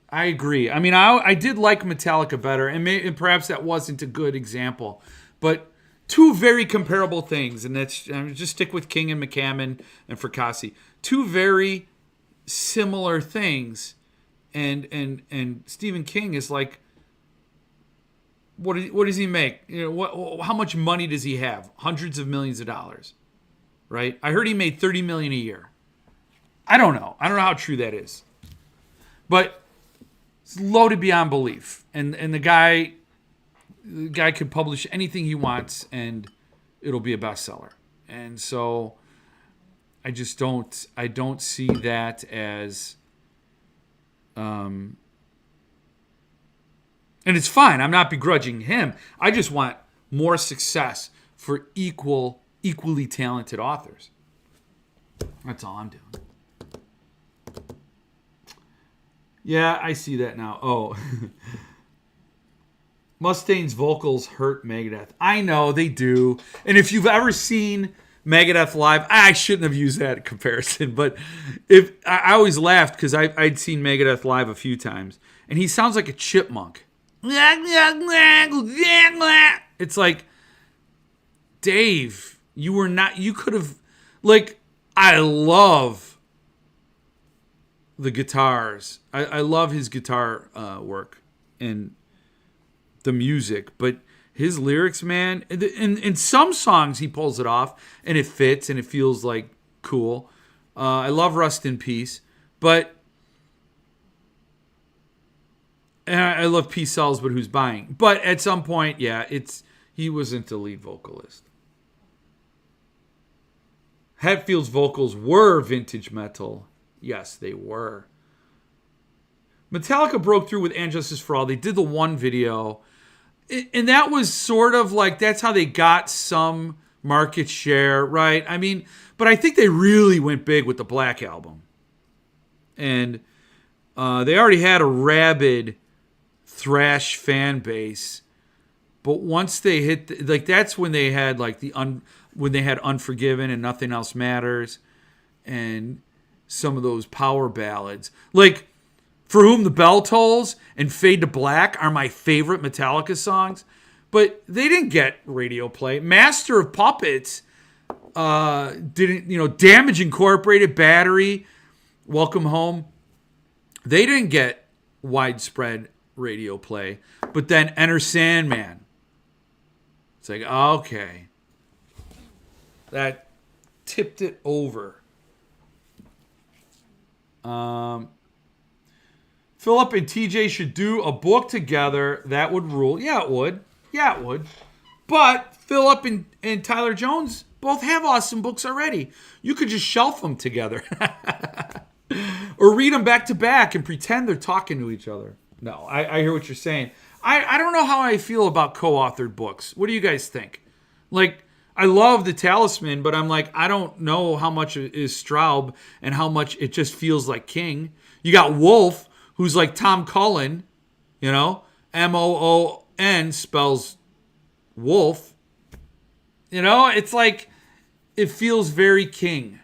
I agree. I mean, I did like Metallica better, and perhaps that wasn't a good example, but two very comparable things, and that's just stick with King and McCammon and Fracassi. Two very similar things, and Stephen King is like, what does he make? How much money does he have? Hundreds of millions of dollars. Right? I heard he made $30 million a year. I don't know how true that is. But it's loaded beyond belief. And the guy could publish anything he wants and it'll be a bestseller. And so I don't see that as and it's fine. I'm not begrudging him. I just want more success for equally talented authors. That's all I'm doing. Yeah, I see that now. Oh. Mustaine's vocals hurt Megadeth. I know, they do. And if you've ever seen Megadeth live, I shouldn't have used that comparison, but I always laughed because I'd seen Megadeth live a few times, and he sounds like a chipmunk. It's like, Dave, you were not. You could have, like, I love the guitars. I love his guitar work and the music, but his lyrics, man, in some songs he pulls it off and it fits and it feels like cool. I love Rust in Peace, and I love Peace Sells, but who's buying? But at some point, yeah, he wasn't the lead vocalist. Hetfield's vocals were vintage metal. Yes, they were. Metallica broke through with And Justice for All. They did the one video. And that was sort of like, that's how they got some market share, right? I mean, but I think they really went big with the Black Album. And they already had a rabid thrash fan base. But once they hit, like, that's when they had, like, when they had Unforgiven and Nothing Else Matters and some of those power ballads. Like, For Whom the Bell Tolls and Fade to Black are my favorite Metallica songs, but they didn't get radio play. Master of Puppets didn't, Damage Incorporated, Battery, Welcome Home, they didn't get widespread radio play. But then Enter Sandman, it's like, okay, that tipped it over. Philip and TJ should do a book together. That would rule. Yeah, it would. Yeah, it would. But Philip and Tyler Jones both have awesome books already. You could just shelf them together. Or read them back to back and pretend they're talking to each other. No, I hear what you're saying. I don't know how I feel about co-authored books. What do you guys think? Like, I love The Talisman, but I'm like, I don't know how much is Straub and how much it just feels like King. You got Wolf, who's like Tom Cullen, Moon spells wolf. It's like, it feels very King.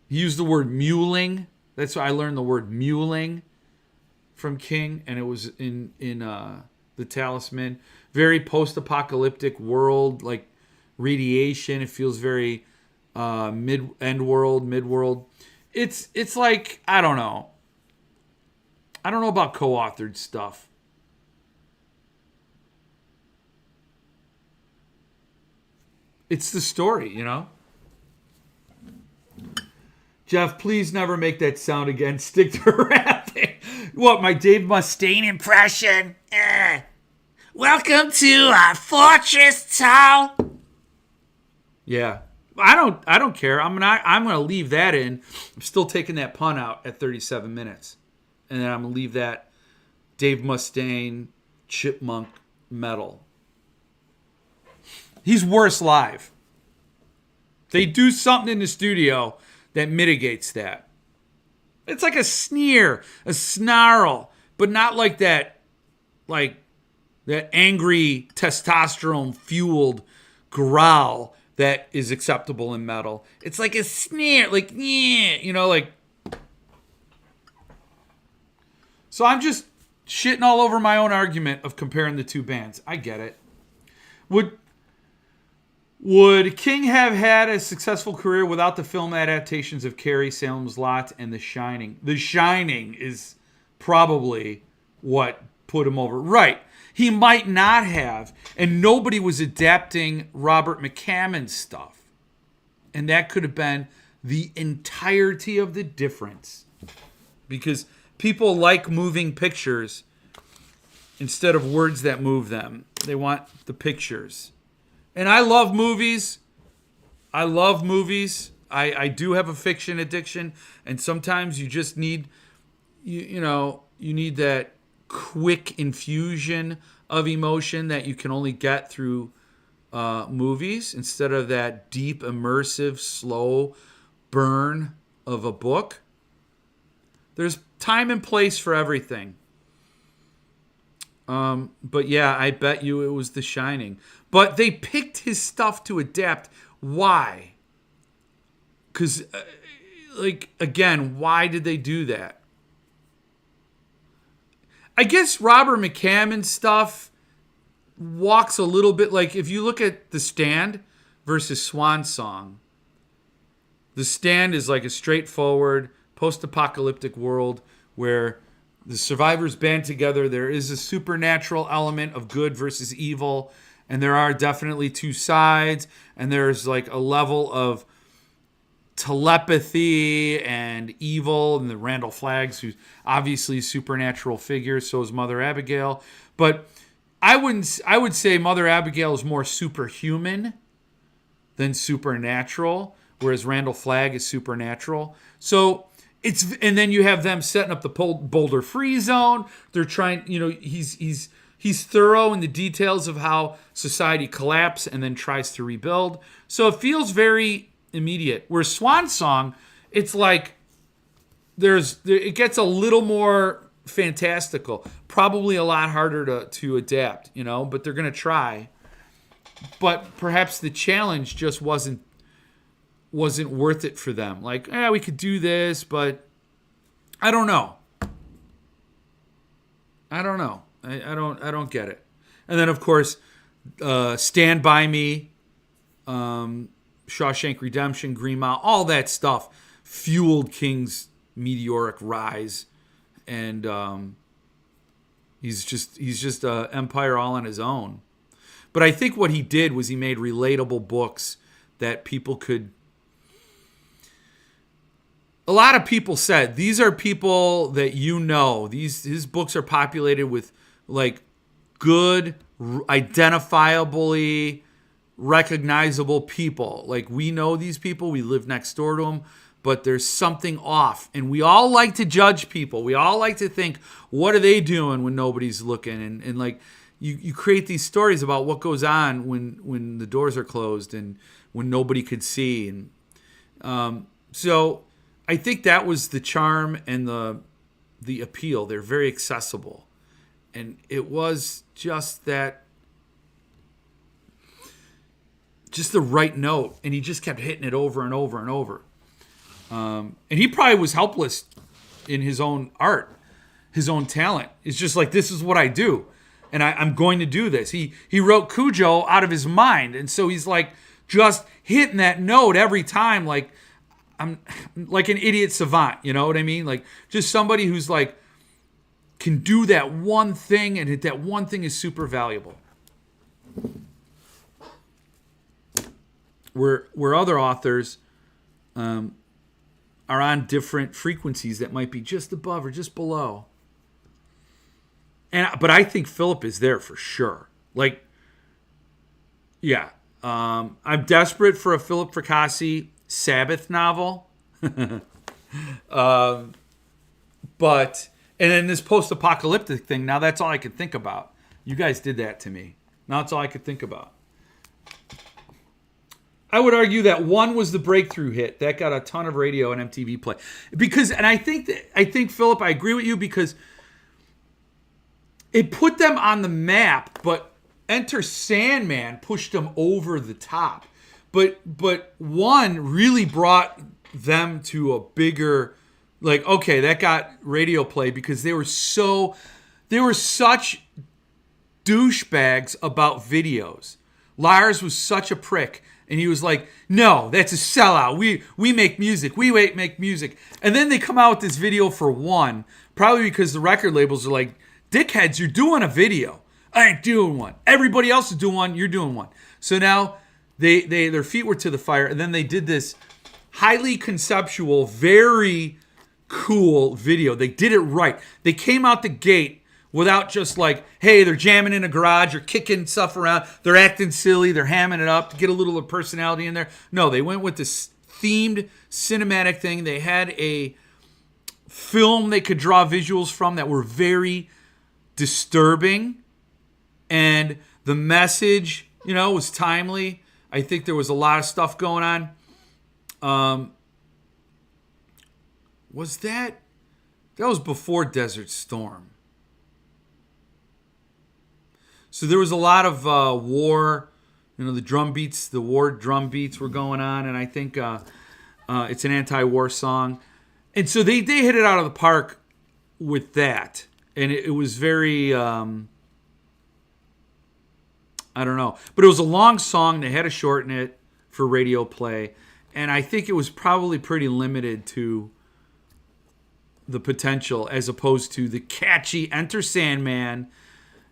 He used the word muling. That's why I learned the word muling from King, and it was in The Talisman. Very post-apocalyptic world, like radiation. It feels very mid-world. It's like, I don't know. I don't know about co-authored stuff. It's the story, Jeff, please never make that sound again. Stick to rapping. What, my Dave Mustaine impression? Welcome to our fortress town. Yeah. I don't care. I'm gonna leave that in. I'm still taking that pun out at 37 minutes. And then I'm gonna leave that Dave Mustaine chipmunk metal. He's worse live. They do something in the studio that mitigates that. It's like a sneer, a snarl, but not like that angry testosterone fueled growl that is acceptable in metal. It's like a sneer, like, yeah, So I'm just shitting all over my own argument of comparing the two bands. I get it. Would King have had a successful career without the film adaptations of Carrie, Salem's Lot, and The Shining? The Shining is probably what put him over. Right. He might not have. And nobody was adapting Robert McCammon's stuff. And that could have been the entirety of the difference. Because people like moving pictures instead of words that move them. They want the pictures. And I love movies. I do have a fiction addiction. And sometimes you just need, you need that quick infusion of emotion that you can only get through movies instead of that deep, immersive, slow burn of a book. There's time and place for everything. But yeah, I bet you it was The Shining. But they picked his stuff to adapt. Why? Because, again, why did they do that? I guess Robert McCammon's stuff walks a little bit like if you look at The Stand versus Swan Song. The Stand is like a straightforward post-apocalyptic world where the survivors band together. There is a supernatural element of good versus evil, and there are definitely two sides, and there's like a level of telepathy and evil, and the Randall Flaggs, who's obviously a supernatural figure, so is Mother Abigail. But I would say Mother Abigail is more superhuman than supernatural, whereas Randall Flagg is supernatural. So and then you have them setting up the Boulder Free Zone. They're trying, he's thorough in the details of how society collapsed and then tries to rebuild. So it feels very immediate. Whereas Swan Song, it's like it gets a little more fantastical, probably a lot harder to adapt, but they're going to try. But perhaps the challenge just wasn't worth it for them. Like, we could do this, but I don't know. I don't get it. And then of course, Stand By Me, Shawshank Redemption, Green Mile, all that stuff fueled King's meteoric rise, and he's just an empire all on his own. But I think what he did was he made relatable books that people could. A lot of people said these are people that his books are populated with like good, identifiably recognizable people. Like, we know these people, we live next door to them, but there's something off. And we all like to judge people. We all like to think, what are they doing when nobody's looking? And like, you create these stories about what goes on when the doors are closed and when nobody could see. And so I think that was the charm and the appeal. They're very accessible. And it was just the right note. And he just kept hitting it over and over and over. And he probably was helpless in his own art, his own talent. It's just like, this is what I do. And I'm going to do this. He wrote Cujo out of his mind. And so he's like just hitting that note every time. Like, I'm like an idiot savant. You know what I mean? Like, just somebody who's like, can do that one thing, and that one thing is super valuable. Where other authors are on different frequencies that might be just above or just below. But I think Philip is there for sure. Like, yeah. I'm desperate for a Philip Fracassi Sabbath novel. But, and then this post-apocalyptic thing, now that's all I could think about. You guys did that to me. Now that's all I could think about. I would argue that one was the breakthrough hit. That got a ton of radio and MTV play. And I think, Philip, I agree with you, because it put them on the map, but Enter Sandman pushed them over the top. But one really brought them to a bigger, like, okay, that got radio play because they were such douchebags about videos. Lars was such a prick. And he was like, no, that's a sellout. We make music. We make music. And then they come out with this video for one, probably because the record labels are like, dickheads, you're doing a video. I ain't doing one. Everybody else is doing one. You're doing one. So now their feet were to the fire. And then they did this highly conceptual, very cool video. They did it right. They came out the gate without just like, hey, they're jamming in a garage or kicking stuff around. They're acting silly. They're hamming it up to get a little of personality in there. No, they went with this themed cinematic thing. They had a film they could draw visuals from that were very disturbing. And the message, was timely. I think there was a lot of stuff going on. That was before Desert Storm. So there was a lot of war, the war drum beats were going on, and I think it's an anti-war song. And so they hit it out of the park with that. And it was very, I don't know. But it was a long song. They had to shorten it for radio play. And I think it was probably pretty limited to the potential as opposed to the catchy Enter Sandman.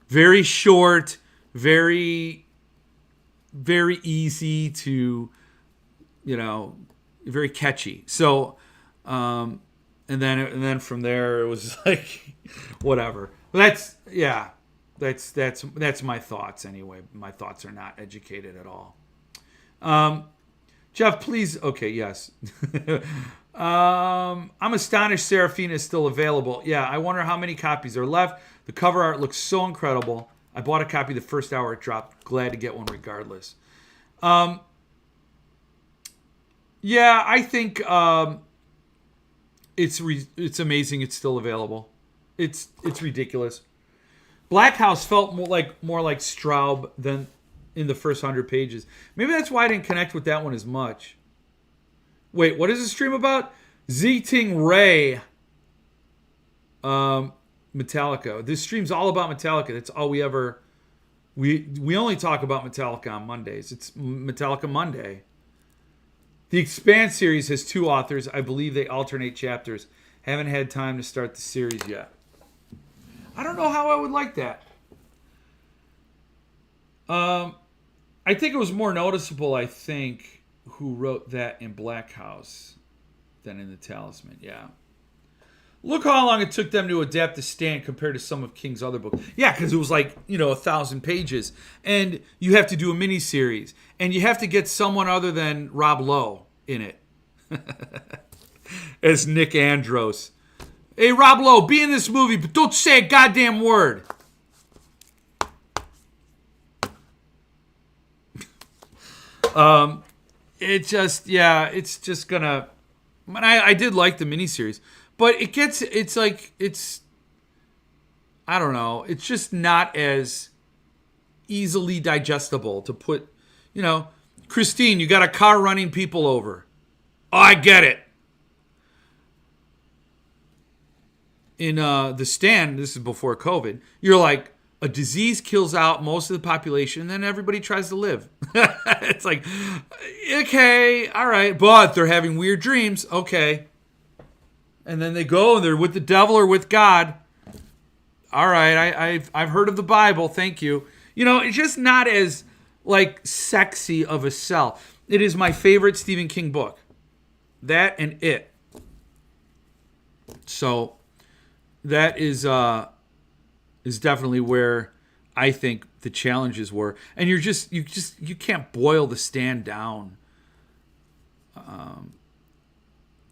Very short, very, very easy to, very catchy. So, and then from there it was like, whatever. That's my thoughts anyway. My thoughts are not educated at all. Jeff, please. Okay, yes. I'm astonished Seraphina is still available. Yeah, I wonder how many copies are left. The cover art looks so incredible. I bought a copy the first hour it dropped. Glad to get one regardless. Yeah, I think it's amazing it's still available. It's ridiculous. Black House felt more like Straub than in the first 100 pages. Maybe that's why I didn't connect with that one as much. Wait, what is the stream about? Zeting Ray. Metallica. This stream's all about Metallica. That's all we ever... We only talk about Metallica on Mondays. It's Metallica Monday. The Expanse series has 2 authors. I believe they alternate chapters. Haven't had time to start the series yet. I don't know how I would like that. I think it was more noticeable, who wrote that in Black House than in The Talisman. Yeah. Look how long it took them to adapt The Stand compared to some of King's other books. Yeah, because it was 1,000 pages. And you have to do a miniseries. And you have to get someone other than Rob Lowe in it. As Nick Andros. Hey, Rob Lowe, be in this movie, but don't say a goddamn word. It's just gonna... I did like the miniseries. But I don't know. It's just not as easily digestible to put, Christine, you got a car running people over. Oh, I get it. In The Stand, this is before COVID, you're like, a disease kills out most of the population, and then everybody tries to live. It's like, okay, all right, but they're having weird dreams. Okay. And then they go and they're with the devil or with God. All right, I've heard of the Bible. Thank you. It's just not as sexy of a sell. It is my favorite Stephen King book. That and It. So that is definitely where I think the challenges were. And you can't boil The Stand down.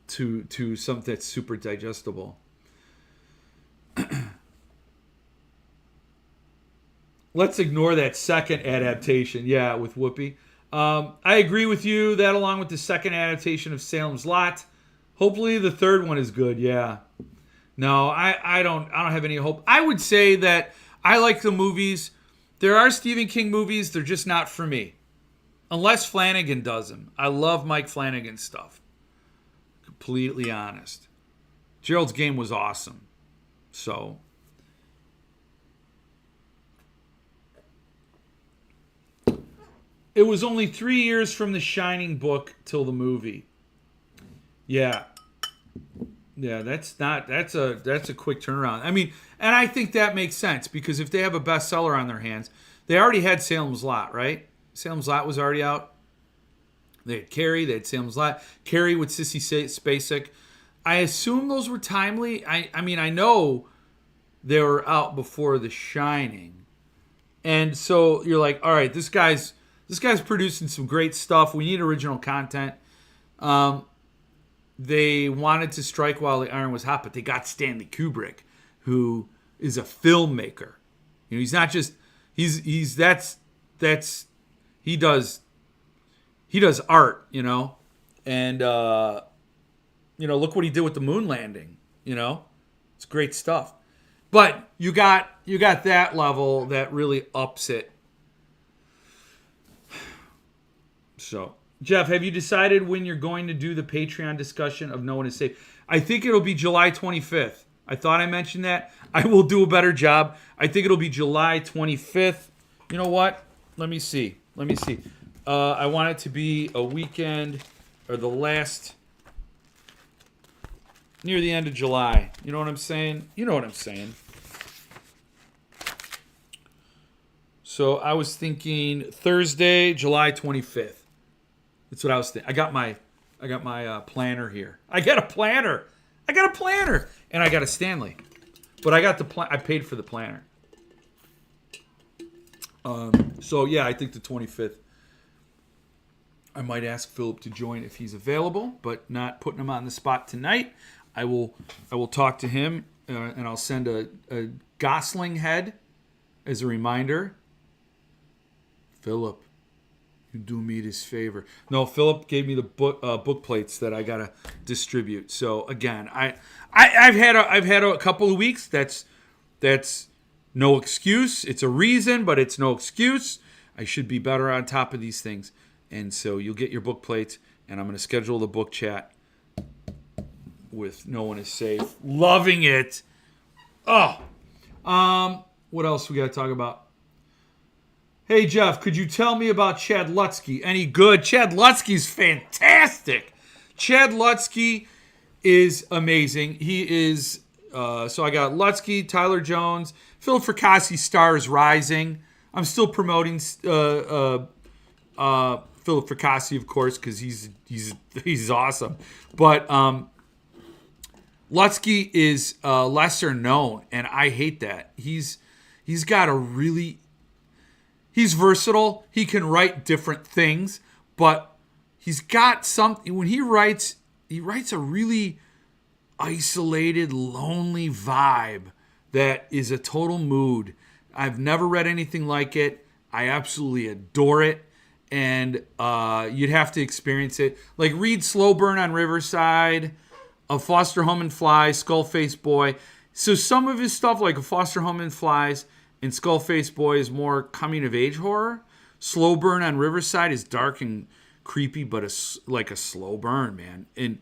To something that's super digestible. Let's ignore that second adaptation. Yeah, with Whoopi. I agree with you. That along with the second adaptation of Salem's Lot. Hopefully the third one is good. Yeah. No, I don't have any hope. I would say that I like the movies. There are Stephen King movies. They're just not for me. Unless Flanagan does them. I love Mike Flanagan's stuff. Completely honest. Gerald's Game was awesome. So. It was only 3 years from the Shining book till the movie. Yeah. Yeah, that's a quick turnaround. I mean, and I think that makes sense because if they have a bestseller on their hands, they already had Salem's Lot, right? Salem's Lot was already out. They had Carrie, they had Salem's Lot. Carrie with Sissy Spacek. I assume those were timely. I mean, I know they were out before The Shining. And so you're like, all right, this guy's producing some great stuff. We need original content. They wanted to strike while the iron was hot, but they got Stanley Kubrick, who is a filmmaker. He's not just he does art, and look what he did with the moon landing. It's great stuff. But you got that level that really ups it. So, Jeff, have you decided when you're going to do the Patreon discussion of No One Is Safe? I think it'll be July 25th. I thought I mentioned that. I will do a better job. I think it'll be July 25th. You know what? Let me see. I want it to be a weekend or the last near the end of July. You know what I'm saying? So I was thinking Thursday, July 25th. That's what I was thinking. I got my planner here. I got a planner, and I got a Stanley. But I got I paid for the planner. So yeah, I think the 25th. I might ask Philip to join if he's available, but not putting him on the spot tonight. I will talk to him, and I'll send a Gosling head as a reminder. Philip, you do me this favor. No, Philip gave me the book plates that I gotta distribute. So again, I've had a couple of weeks. That's no excuse. It's a reason, but it's no excuse. I should be better on top of these things. And so you'll get your book plates, and I'm going to schedule the book chat with No One Is Safe. Loving it. Oh. What else we got to talk about? Hey, Jeff, could you tell me about Chad Lutsky? Any good? Chad Lutsky's fantastic. Chad Lutsky is amazing. He is, so I got Lutsky, Tyler Jones, Phil Fracassi, Stars Rising. I'm still promoting Philip Fracassi, of course, because he's awesome. But Lutsky is lesser known, and I hate that. He's versatile. He can write different things, but he's got something. When he writes a really isolated, lonely vibe that is a total mood. I've never read anything like it. I absolutely adore it. And you'd have to experience it. Like read Slow Burn on Riverside, A Foster Home and Flies, Skullface Boy. So some of his stuff, like A Foster Home and Flies and Skullface Boy, is more coming-of-age horror. Slow Burn on Riverside is dark and creepy, but like a slow burn, man. And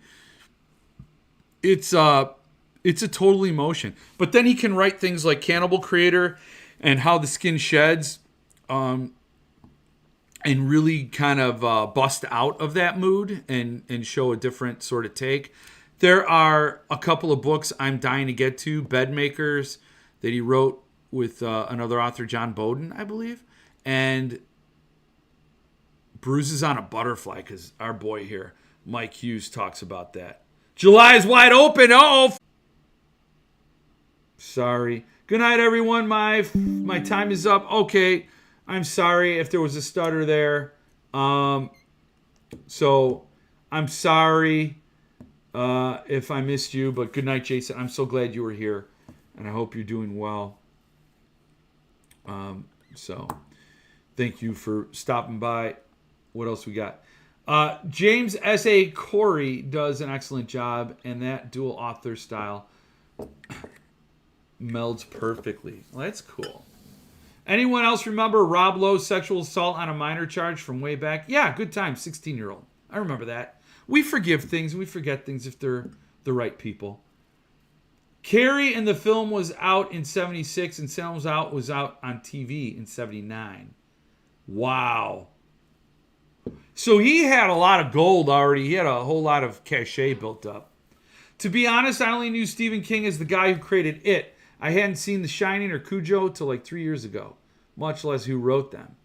it's a total emotion. But then he can write things like Cannibal Creator and How the Skin Sheds, and really kind of bust out of that mood and show a different sort of take. There are a couple of books I'm dying to get to. Bedmakers that he wrote with another author, John Bowden, I believe. And Bruises on a Butterfly, because our boy here, Mike Hughes, talks about that. July is wide open. Oh, sorry. Good night, everyone. My time is up. Okay. I'm sorry if there was a stutter there. So I'm sorry if I missed you, but good night, Jason. I'm so glad you were here, and I hope you're doing well. So thank you for stopping by. What else we got? James S.A. Corey does an excellent job, and that dual author style melds perfectly. Well, that's cool. Anyone else remember Rob Lowe's sexual assault on a minor charge from way back? Yeah, good time, 16-year-old. I remember that. We forgive things and we forget things if they're the right people. Carrie in the film was out in 76 and Salem's Out was out on TV in 79. Wow. So he had a lot of gold already. He had a whole lot of cachet built up. To be honest, I only knew Stephen King as the guy who created It. I hadn't seen The Shining or Cujo till like 3 years ago, much less who wrote them.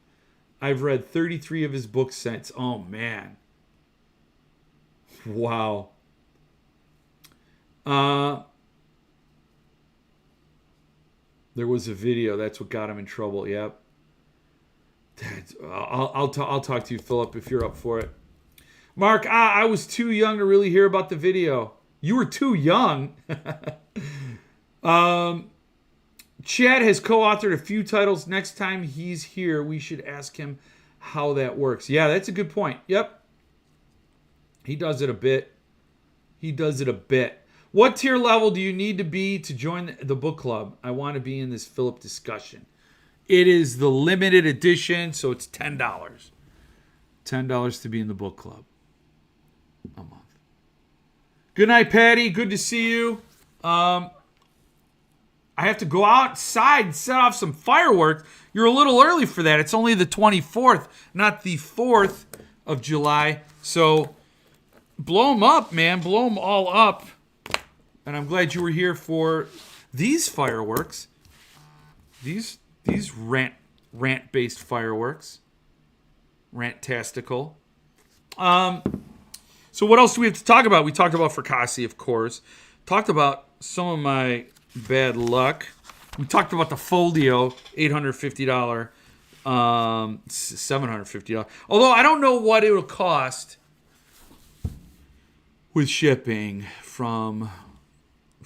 I've read 33 of his books since. Oh, man. Wow. There was a video. That's what got him in trouble. Yep. I'll talk to you, Philip, if you're up for it. Mark, I was too young to really hear about the video. You were too young. Chad has co-authored a few titles. Next time he's here, we should ask him how that works. Yeah, that's a good point. Yep. He does it a bit. What tier level do you need to be to join the book club? I want to be in this Philip discussion. It is the limited edition, so it's $10. $10 to be in the book club a month. Good night, Patty. Good to see you. I have to go outside and set off some fireworks. You're a little early for that. It's only the 24th, not the 4th of July. So blow them up, man. Blow them all up. And I'm glad you were here for these fireworks. These rant-based fireworks. Rant-tastical. So what else do we have to talk about? We talked about Fracassi, of course. Talked about some of my bad luck. We talked about the Foldio, $850, $750. Although I don't know what it will cost with shipping from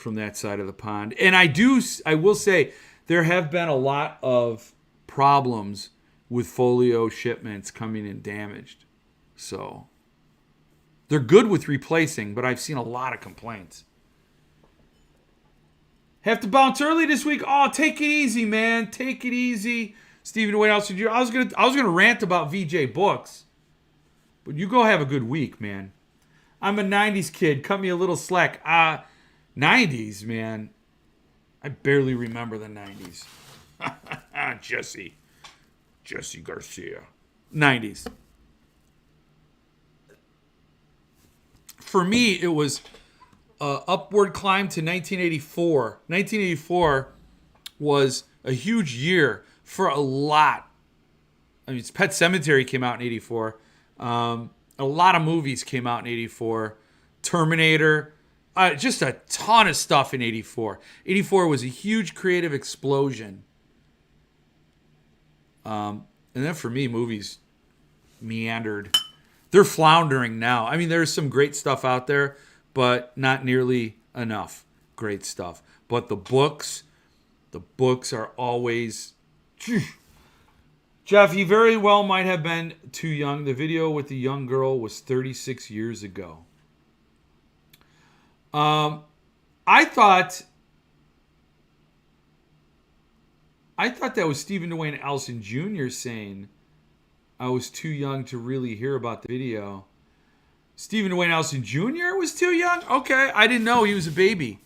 that side of the pond. And I will say there have been a lot of problems with folio shipments coming in damaged. So they're good with replacing, but I've seen a lot of complaints. Have to bounce early this week. Oh, take it easy, man. Take it easy. Stephen Wayne Elson Jr. I was gonna rant about VJ Books, but you go have a good week, man. I'm a 90s kid. Cut me a little slack. 90s, man. I barely remember the 90s. Jesse Garcia. 90s. For me, it was upward climb to 1984. 1984 was a huge year for a lot. I mean, Pet Sematary came out in 84. A lot of movies came out in 84. Terminator. Just a ton of stuff in 84. 84 was a huge creative explosion. And then for me, movies meandered. They're floundering now. I mean, there's some great stuff out there, but not nearly enough great stuff. But the books are always... Jeff, you very well might have been too young. The video with the young girl was 36 years ago. I thought that was Stephen Dwayne Elson Jr. saying I was too young to really hear about the video. Stephen Dwayne Elson Jr. was too young? Okay, I didn't know he was a baby.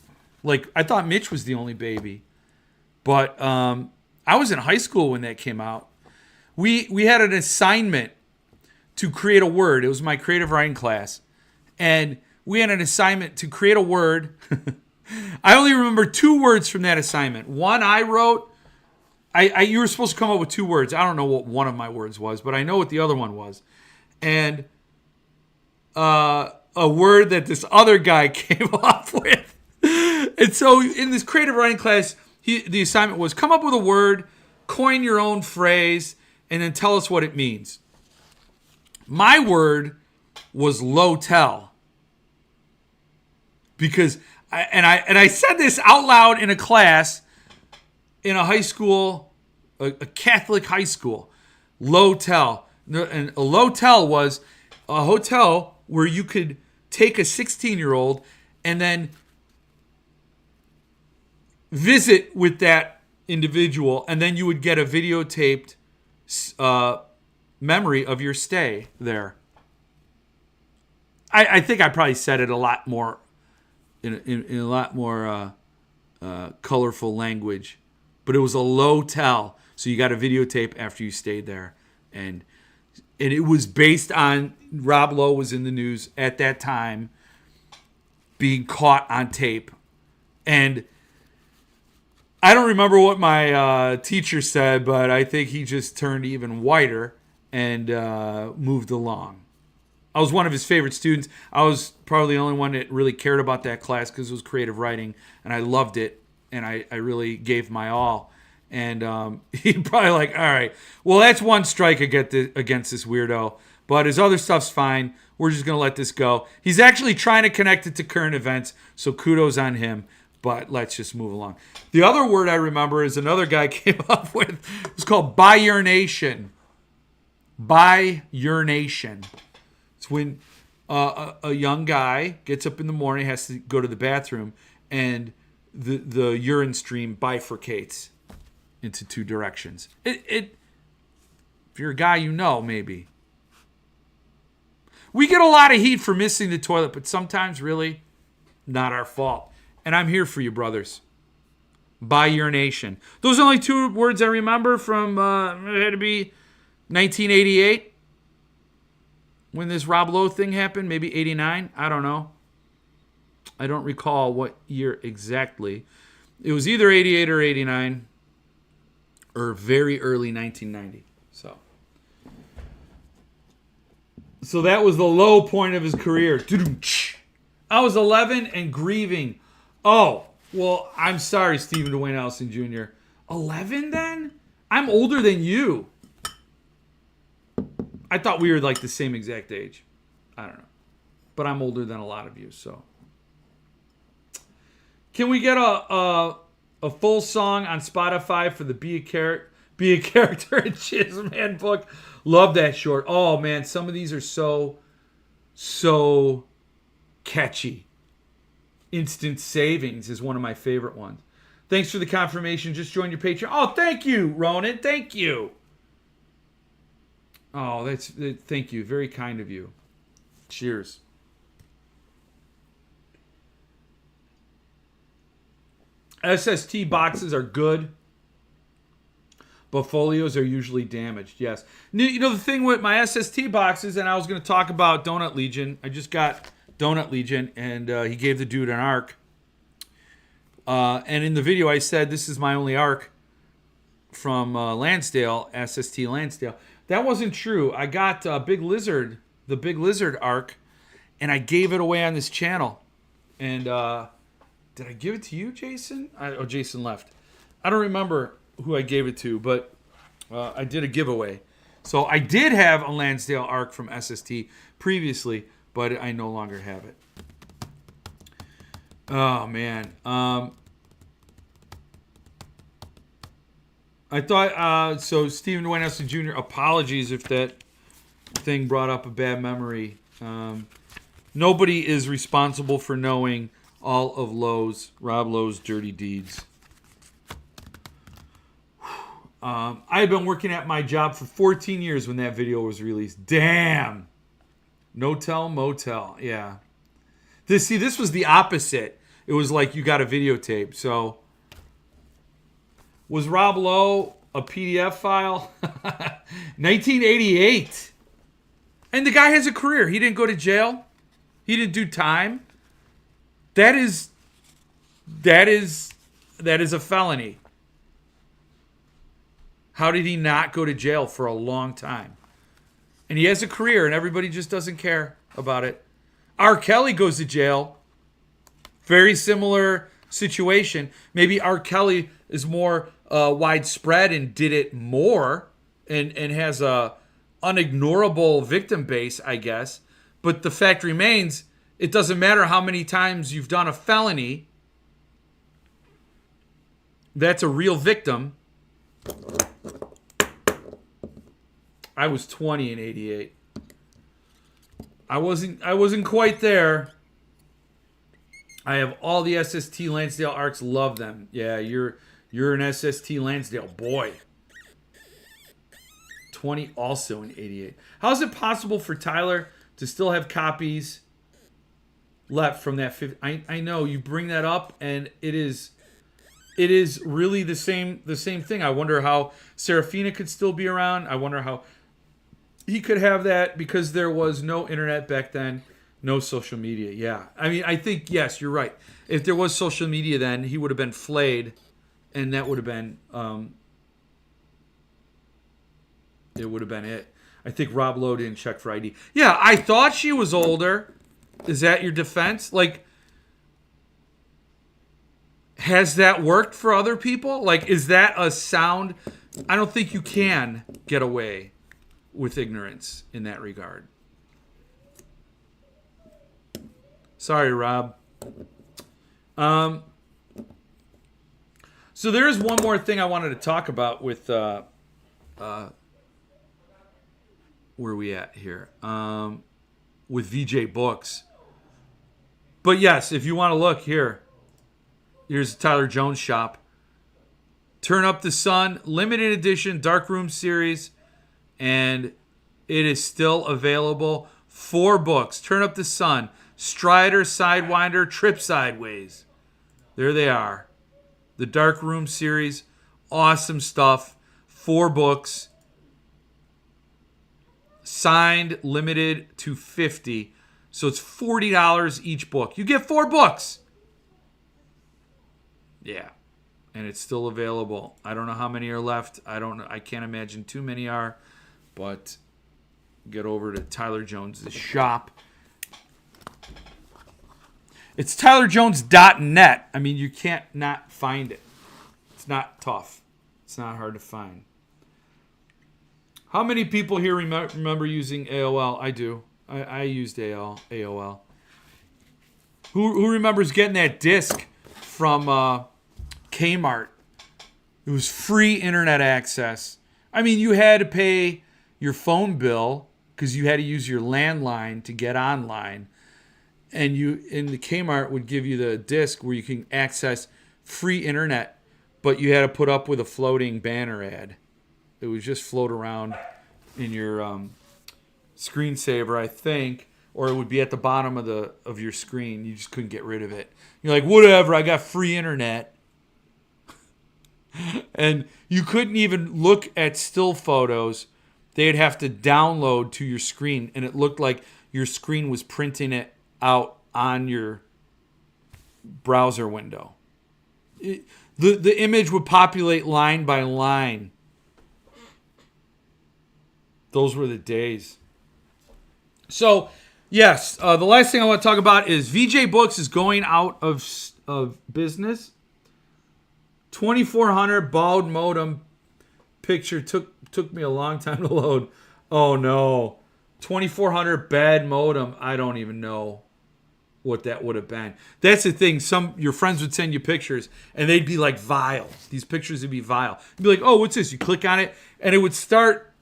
Like, I thought Mitch was the only baby. But I was in high school when that came out. We had an assignment to create a word. It was my creative writing class. And we had an assignment to create a word. I only remember 2 words from that assignment. One I wrote. You were supposed to come up with 2 words. I don't know what one of my words was, but I know what the other one was. And a word that this other guy came up with. And so in this creative writing class, the assignment was come up with a word, coin your own phrase, and then tell us what it means. My word was low-tell. Because I said this out loud in a class in a high school, a Catholic high school. Low-tell. And a low-tell was a hotel where you could take a 16-year-old and then visit with that individual, and then you would get a videotaped memory of your stay there. I think I probably said it a lot more in a lot more colorful language, but it was a low tell. So you got a videotape after you stayed there, and it was based on Rob Lowe was in the news at that time, being caught on tape, and I don't remember what my teacher said, but I think he just turned even whiter and moved along. I was one of his favorite students. I was probably the only one that really cared about that class because it was creative writing, and I loved it, and I really gave my all. And he'd probably like, all right, well, that's one strike against this weirdo, but his other stuff's fine. We're just going to let this go. He's actually trying to connect it to current events, so kudos on him. But let's just move along. The other word I remember is another guy came up with. It's called bi-urination. Bi-urination. It's when a young guy gets up in the morning, has to go to the bathroom, and the urine stream bifurcates into 2 directions. If you're a guy, you know, maybe. We get a lot of heat for missing the toilet, but sometimes really not our fault. And I'm here for you, brothers. by your nation. Those are only two words I remember from, it had to be 1988 when this Rob Lowe thing happened, maybe 89. I don't know. I don't recall what year exactly. It was either 88 or 89 or very early 1990. So that was the low point of his career. I was 11 and grieving. Oh, well, I'm sorry, Stephen Dwayne Allison Jr. 11 then? I'm older than you. I thought we were like the same exact age. I don't know. But I'm older than a lot of you, so. Can we get a full song on Spotify for the Be a Character in Chizman book? Love that short. Oh, man, some of these are so catchy. Instant Savings is one of my favorite ones. Thanks for the confirmation. Just joined your Patreon. Oh, thank you, Ronan. Thank you. Oh, thank you. Very kind of you. Cheers. SST boxes are good, but folios are usually damaged. Yes. You know, the thing with my SST boxes, and I was going to talk about Donut Legion. I just got Donut Legion, and he gave the dude an ARC. And in the video, I said, this is my only ARC from Lansdale, SST Lansdale. That wasn't true. I got the Big Lizard ARC, and I gave it away on this channel. And did I give it to you, Jason? Jason left. I don't remember who I gave it to, but I did a giveaway. So I did have a Lansdale ARC from SST previously, but I no longer have it. Oh, man. I thought, so Stephen Dwayne Allison Jr., apologies if that thing brought up a bad memory. Nobody is responsible for knowing all of Rob Lowe's dirty deeds. I had been working at my job for 14 years when that video was released. Damn. No tell, motel. Yeah. This was the opposite. It was like you got a videotape. So, was Rob Lowe a PDF file? 1988. And the guy has a career. He didn't go to jail. He didn't do time. That is a felony. How did he not go to jail for a long time? And he has a career, and everybody just doesn't care about it. R. Kelly goes to jail. Very similar situation. Maybe R. Kelly is more widespread and did it more and has a unignorable victim base, I guess. But the fact remains, it doesn't matter how many times you've done a felony. That's a real victim. I was 20 in 88. I wasn't quite there. I have all the SST Lansdale ARCs. Love them. Yeah, you're an SST Lansdale boy. 20 also in 88. How is it possible for Tyler to still have copies left from that 50? I know you bring that up, and it is really the same thing. I wonder how Serafina could still be around. I wonder how he could have that, because there was no internet back then, no social media. Yeah. I mean, I think, yes, you're right. If there was social media then, he would have been flayed, and that would have been it would have been it. I think Rob Lowe didn't check for ID. Yeah, I thought she was older. Is that your defense? Like, has that worked for other people? Like, is that a sound? I don't think you can get away with ignorance in that regard. Sorry, Rob. So there is one more thing I wanted to talk about with where are we at here? With VJ Books. But yes, if you want to look here, here's Tyler Jones shop. Turn Up the Sun, limited edition Dark Room series, and it is still available. 4 books. Turn Up the Sun, Strider, Sidewinder, Trip Sideways. There they are. The Dark Room series, awesome stuff. 4 books. Signed, limited to 50. So it's $40 each book. You get 4 books. Yeah. And it's still available. I don't know how many are left. I don't know. I can't imagine too many are. But get over to Tyler Jones' shop. It's tylerjones.net. I mean, you can't not find it. It's not tough. It's not hard to find. How many people here remember using AOL? I do. I used AOL. Who remembers getting that disc from Kmart? It was free internet access. I mean, you had to pay your phone bill because you had to use your landline to get online. And you in the Kmart would give you the disc where you can access free internet, but you had to put up with a floating banner ad. It would just float around in your screensaver, I think, or it would be at the bottom of your screen. You just couldn't get rid of it. You're like, whatever, I got free internet. And you couldn't even look at still photos. They'd have to download to your screen, and it looked like your screen was printing it out on your browser window. The image would populate line by line. Those were the days. So, yes, the last thing I want to talk about is VJ Books is going out of business. 2400 baud modem picture took me a long time to load. Oh no. 2400 bad modem. I don't even know what that would have been. That's the thing. Your friends would send you pictures and they'd be like vile. These pictures would be vile. You'd be like, oh, what's this? You click on it and it would start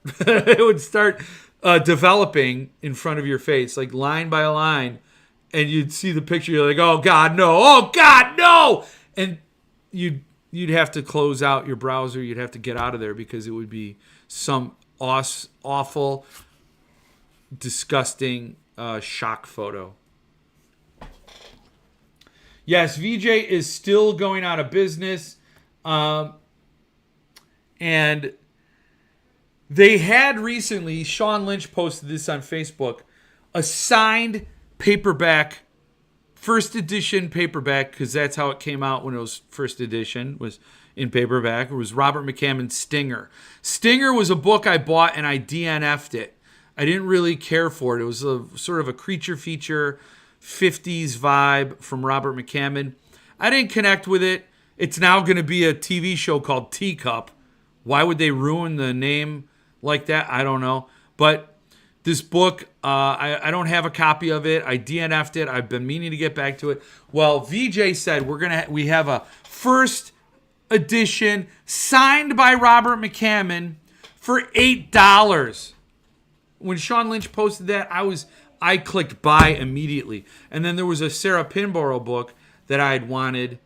developing in front of your face, like line by line, and you'd see the picture. You're like, oh God, no! Oh God, no! And you'd have to close out your browser. You'd have to get out of there because it would be some awful, disgusting shock photo. Yes, VJ is still going out of business, and they had recently, Sean Lynch posted this on Facebook, a signed paperback, first edition paperback, because that's how it came out when it was first edition, was in paperback. It was Robert McCammon's Stinger. Stinger was a book I bought and I DNF'd it. I didn't really care for it. It was a sort of a creature feature, 50s vibe from Robert McCammon. I didn't connect with it. It's now going to be a TV show called Teacup. Why would they ruin the name like that? I don't know. But this book, I don't have a copy of it. I DNF'd it. I've been meaning to get back to it. Well, VJ said we have a first edition signed by Robert McCammon for $8. When Sean Lynch posted that, I clicked buy immediately. And then there was a Sarah Pinborough book that I had wanted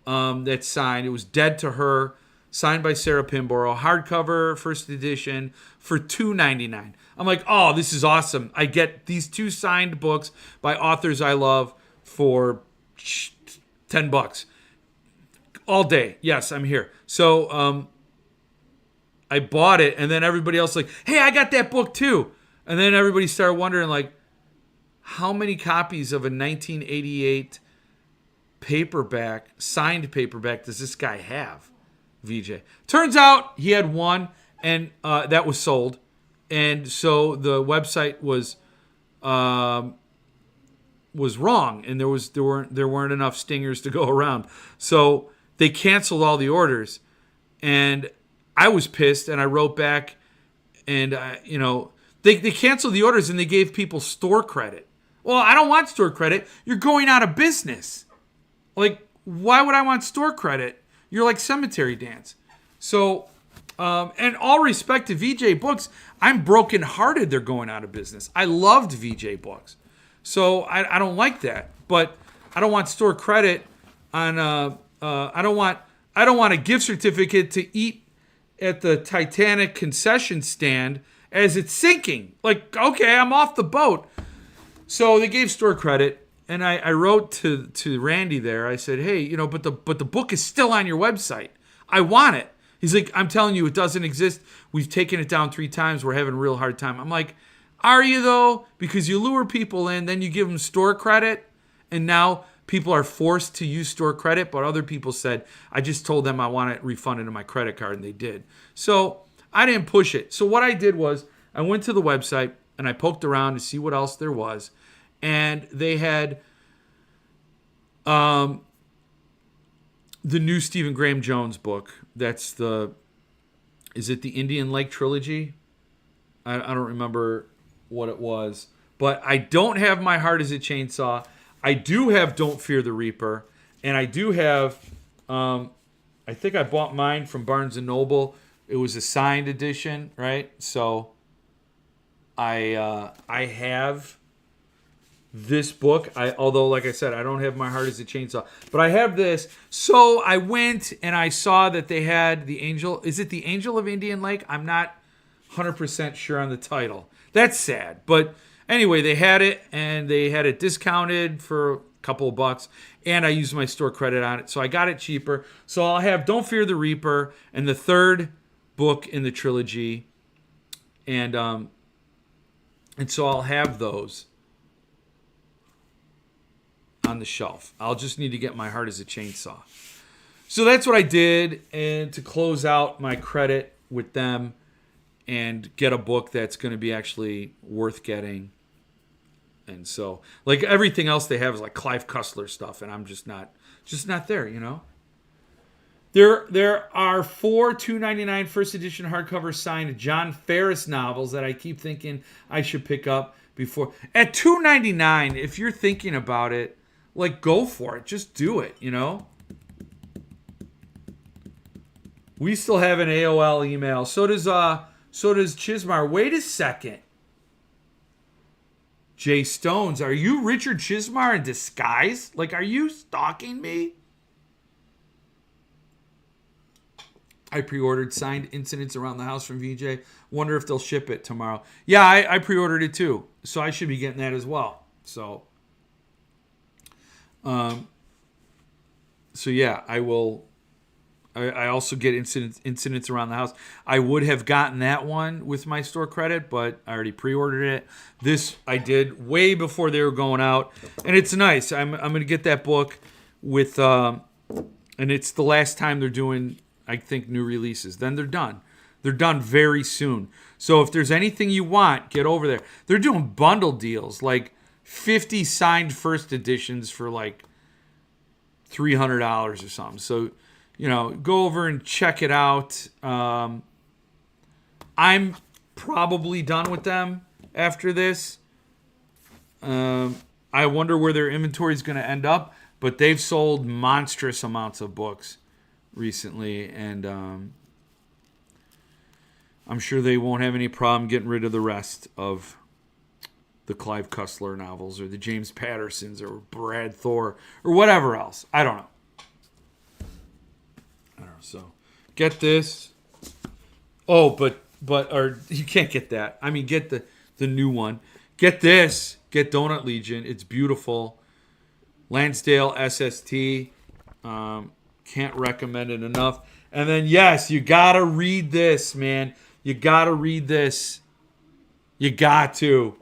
that's signed. It was Dead to Her, signed by Sarah Pinborough, hardcover, first edition, for $2.99. I'm like, oh, this is awesome. I get these 2 signed books by authors I love for $10 all day. Yes, I'm here. So I bought it, and then everybody else like, hey, I got that book too. And then everybody started wondering, like, how many copies of a 1988 paperback, signed paperback, does this guy have? VJ. Turns out he had one, and that was sold. And so the website was wrong, and there weren't enough stingers to go around. So they canceled all the orders, and I was pissed, and I wrote back, and they canceled the orders, and they gave people store credit. Well, I don't want store credit. You're going out of business. Like, why would I want store credit? You're like Cemetery Dance. So, and all respect to VJ Books, I'm brokenhearted they're going out of business. I loved VJ Books. So I don't like that. But I don't want store credit on, I don't want a gift certificate to eat at the Titanic concession stand as it's sinking. Like, okay, I'm off the boat. So they gave store credit, and I wrote to Randy there. I said, hey, but the book is still on your website. I want it. He's like, I'm telling you, it doesn't exist. We've taken it down 3 times. We're having a real hard time. I'm like, are you though? Because you lure people in, then you give them store credit, and now people are forced to use store credit. But other people said, I just told them I want it refunded to my credit card, and they did. So I didn't push it. So what I did was I went to the website and I poked around to see what else there was, and they had the new Stephen Graham Jones book. That's is it the Indian Lake trilogy? I don't remember what it was, but I don't have My Heart is a Chainsaw. I do have Don't Fear the Reaper, and I do have, I think I bought mine from Barnes & Noble. It was a signed edition, right? So I have this book. Although, like I said, I don't have My Heart is a Chainsaw, but I have this. So I went and I saw that they had the Angel. Is it the Angel of Indian Lake? I'm not 100% sure on the title. That's sad. But anyway, they had it, and they had it discounted for a couple of bucks, and I used my store credit on it, so I got it cheaper. So I'll have Don't Fear the Reaper and the third book in the trilogy, and so I'll have those on the shelf. I'll just need to get My Heart is a Chainsaw. So that's what I did, and to close out my credit with them and get a book that's going to be actually worth getting. And so, like, everything else they have is like Clive Cussler stuff, and I'm just not there. There are 4 $2.99 first edition hardcover signed John Ferris novels that I keep thinking I should pick up before. At $2.99, if you're thinking about it, like, go for it. Just do it, We still have an AOL email. So does Chismar. Wait a second. Jay Stones, are you Richard Chismar in disguise? Like, are you stalking me? I pre-ordered signed Incidents Around the House from VJ. Wonder if they'll ship it tomorrow. Yeah, I pre-ordered it too. So I should be getting that as well. So yeah, I will. I also get incidents Around the House. I would have gotten that one with my store credit, but I already pre-ordered it. This I did way before they were going out, and it's nice. I'm going to get that book with, and it's the last time they're doing, I think, new releases. Then they're done. They're done very soon. So if there's anything you want, get over there. They're doing bundle deals, like 50 signed first editions for like $300 or something. So, go over and check it out. I'm probably done with them after this. I wonder where their inventory is going to end up, but they've sold monstrous amounts of books recently, and I'm sure they won't have any problem getting rid of the rest of the Clive Cussler novels or the James Pattersons or Brad Thor or whatever else. I don't know. So get this. Oh, but you can't get that. I mean, get the new one. Get this. Get Donut Legion. It's beautiful. Lansdale SST. Can't recommend it enough. And then, yes, you got to read this, man. You got to read this. You got to.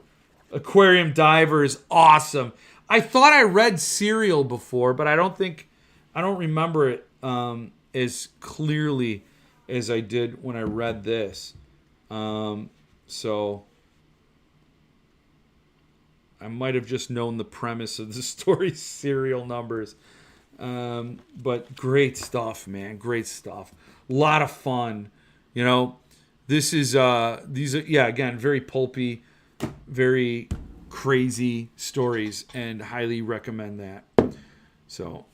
Aquarium Diver is awesome. I thought I read Serial before, but I don't remember it as clearly as I did when I read this. So I might have just known the premise of the story, serial numbers. But great stuff, man. Great stuff. A lot of fun. This is these are, again, very pulpy, very crazy stories, and highly recommend that. So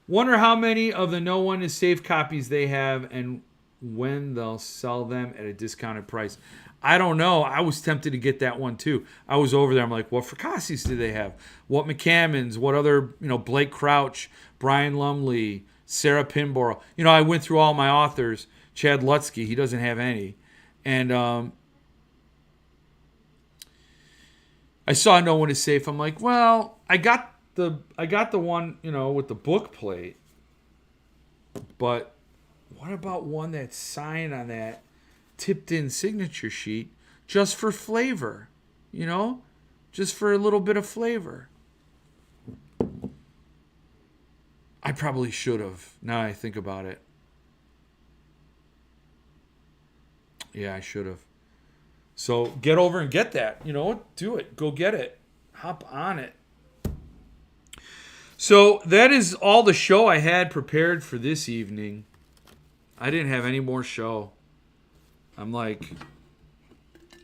wonder how many of the No One Is Safe copies they have and when they'll sell them at a discounted price. I don't know. I was tempted to get that one too. I was over there. I'm like, what Fracassis do they have? What McCammons? What other, Blake Crouch, Brian Lumley, Sarah Pinborough. I went through all my authors. Chad Lutsky, he doesn't have any. And I I saw No One Is Safe. I'm like, well, I got the one, with the book plate. But what about one that's signed on that tipped in signature sheet just for flavor? Just for a little bit of flavor. I probably should have. Now I think about it. Yeah, I should have. So get over and get that. Do it. Go get it. Hop on it. So that is all the show I had prepared for this evening. I didn't have any more show. I'm like,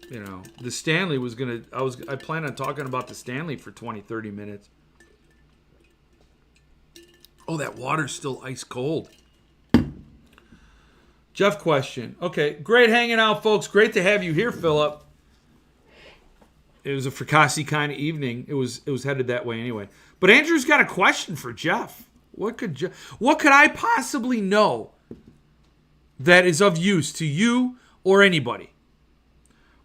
the Stanley was going to, I planned on talking about the Stanley for 20, 30 minutes. Oh, that water's still ice cold. Jeff question. Okay, great hanging out, folks. Great to have you here, Philip. It was a fricassee kind of evening. It was headed that way anyway. But Andrew's got a question for Jeff. What could I possibly know that is of use to you or anybody?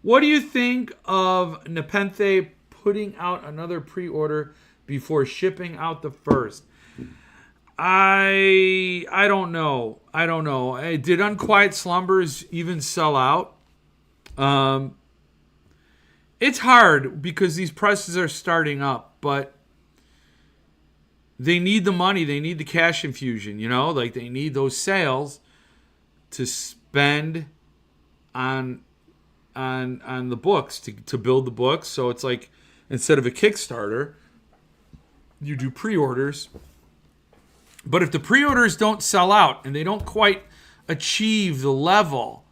What do you think of Nepenthe putting out another pre-order before shipping out the first? I don't know. Did Unquiet Slumbers even sell out? It's hard because these presses are starting up, but they need the money. They need the cash infusion, like they need those sales to spend on the books, to build the books. So it's like, instead of a Kickstarter, you do pre-orders. But if the pre-orders don't sell out and they don't quite achieve the level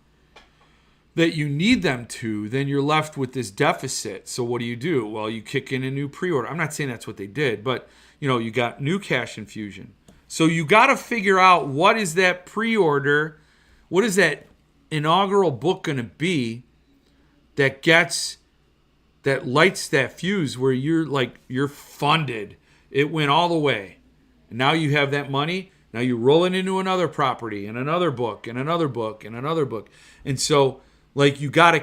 that you need them to, then you're left with this deficit. So what do? Well, you kick in a new pre-order. I'm not saying that's what they did, but you got new cash infusion. So you got to figure out, what is that pre-order, what is that inaugural book going to be that lights that fuse where you're funded. It went all the way. And now you have that money. Now you're rolling into another property and another book and another book and another book. And so, you got to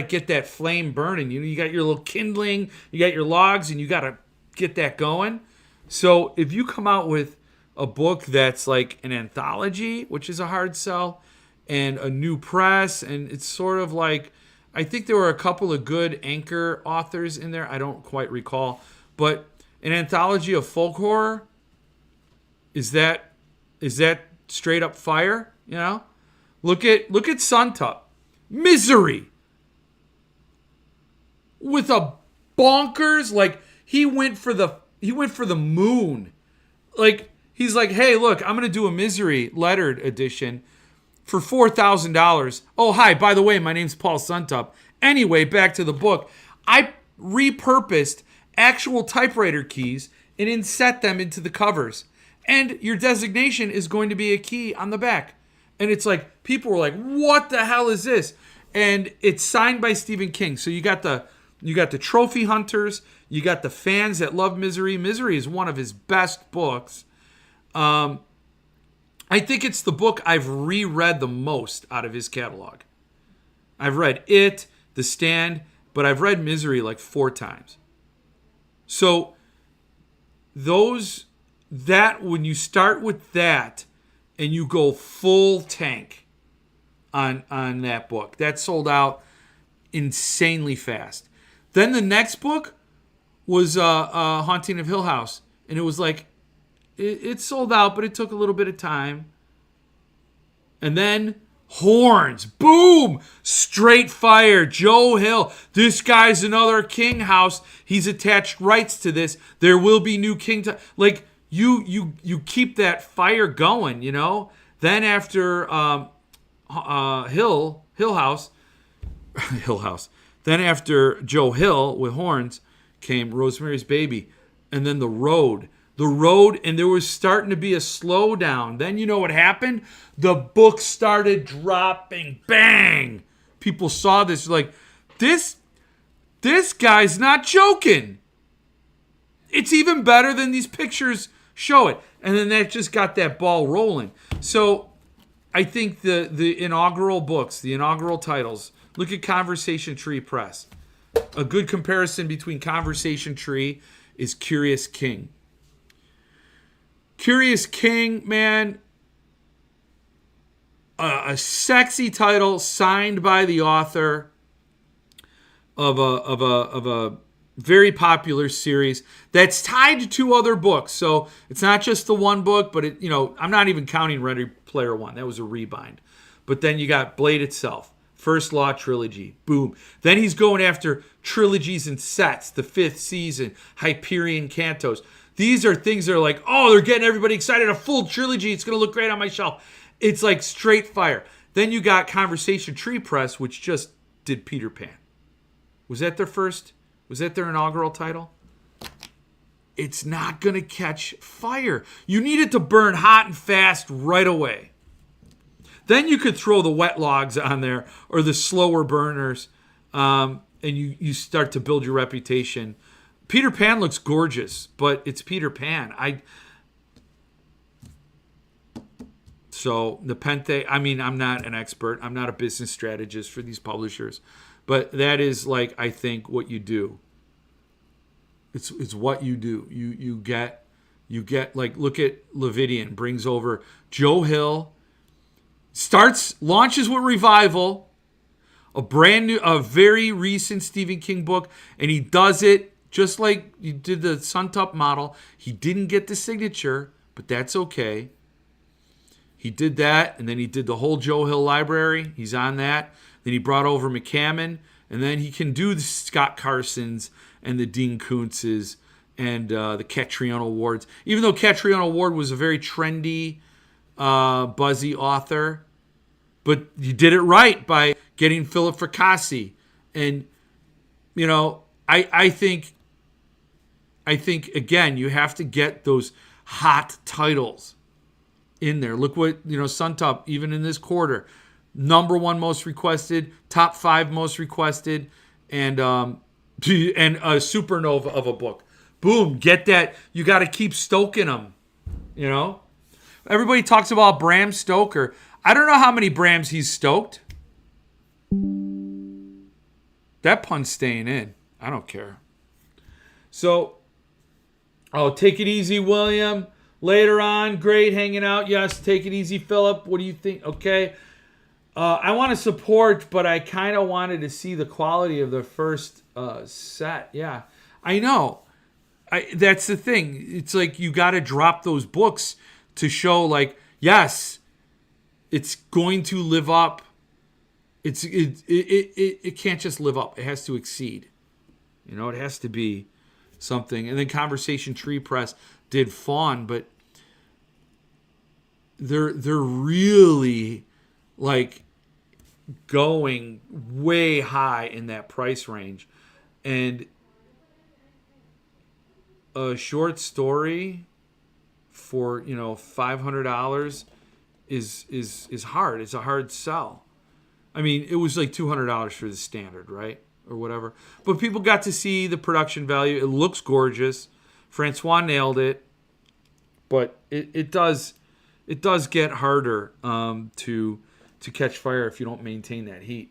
get that flame burning. You got your little kindling, you got your logs, and you got to get that going. So if you come out with a book that's like an anthology, which is a hard sell, and a new press, and it's sort of like, I think there were a couple of good anchor authors in there. I don't quite recall. But an anthology of folk horror, is that straight up fire? Look at Suntup. Misery. With a bonkers, he went for the moon. He's like, hey, look, I'm gonna do a Misery lettered edition for $4,000. Oh, hi, by the way, my name's Paul Suntup. Anyway, back to the book. I repurposed actual typewriter keys and inset them into the covers. And your designation is going to be a key on the back. And it's like, people were like, what the hell is this? And it's signed by Stephen King. So you got the trophy hunters, you got the fans that love Misery. Misery is one of his best books. I think it's the book I've reread the most out of his catalog. I've read it, The Stand, but I've read Misery 4 times. So when you start with that and you go full tank on that book, that sold out insanely fast. Then the next book was Haunting of Hill House, and it was it sold out, but it took a little bit of time. And then Horns, boom, straight fire, Joe Hill. This guy's another King house. He's attached rights to this. There will be new King. You keep that fire going, Then after Hill House. Then after Joe Hill with Horns came Rosemary's Baby, and then The Road, and there was starting to be a slowdown. Then you know what happened? The book started dropping. Bang! People saw this this guy's not joking. It's even better than these pictures show it. And then that just got that ball rolling. So I think the inaugural books, the inaugural titles, look at Conversation Tree Press. A good comparison between Conversation Tree is Curious King. Curious King, man, a sexy title signed by the author of a very popular series that's tied to two other books. So it's not just the one book, but I'm not even counting Ready Player One. That was a rebind. But then you got Blade itself, First Law trilogy, boom. Then he's going after trilogies and sets, the fifth season, Hyperion Cantos. These are things that are like, oh, they're getting everybody excited. A full trilogy. It's going to look great on my shelf. It's like straight fire. Then you got Conversation Tree Press, which just did Peter Pan. Was that their inaugural title? It's not going to catch fire. You need it to burn hot and fast right away. Then you could throw the wet logs on there or the slower burners, and you start to build your reputation. Peter Pan looks gorgeous, but it's Peter Pan. So Nepenthe, I'm not an expert. I'm not a business strategist for these publishers, but that is like, I think, what you do. It's what you do. You get like, look at Levidian, brings over Joe Hill, launches with Revival, a very recent Stephen King book, and he does it just like you did the Suntup model. He didn't get the signature, but that's okay. He did that, and then he did the whole Joe Hill library. He's on that. Then he brought over McCammon, and then he can do the Scott Carsons and the Dean Kuntzes and the Catriona Wards. Even though Catriona Ward was a very trendy, buzzy author, but you did it right by getting Philip Fracassi. And, I think again, you have to get those hot titles in there. Look what, Suntop, even in this quarter, number one most requested, top 5 most requested, and a supernova of a book. Boom, get that. You got to keep stoking them, Everybody talks about Bram Stoker. I don't know how many Brams he's stoked. That pun's staying in. I don't care. So, take it easy, William. Later on, great hanging out. Yes, take it easy, Philip. What do you think? Okay. I want to support, but I kind of wanted to see the quality of the first set. Yeah, I know. That's the thing. It's like you got to drop those books to show, like, yes, it's going to live up. It can't just live up. It has to exceed. It has to be something. And then Conversation Tree Press did Fawn, but they're really like going way high in that price range. And a short story for $500 is hard. It's a hard sell. I mean, it was like $200 for the standard, right? Or whatever. But people got to see the production value. It looks gorgeous. Francois nailed it. But it does get harder to catch fire if you don't maintain that heat.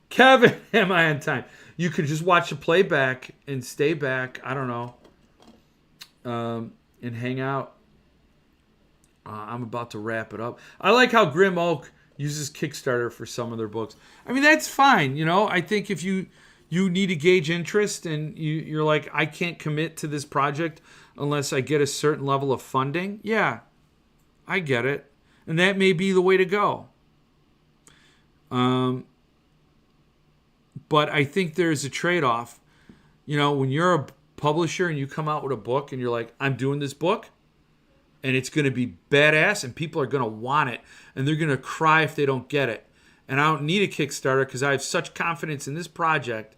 Kevin, am I on time? You could just watch the playback and stay back. I don't know. And hang out. I'm about to wrap it up. I like how Grim Oak uses Kickstarter for some of their books. I mean, that's fine. I think if you need to gauge interest and you're like, I can't commit to this project unless I get a certain level of funding. Yeah, I get it. And that may be the way to go. But I think there's a trade-off. When you're a publisher and you come out with a book and you're like, I'm doing this book and it's going to be badass and people are going to want it and they're going to cry if they don't get it. And I don't need a Kickstarter because I have such confidence in this project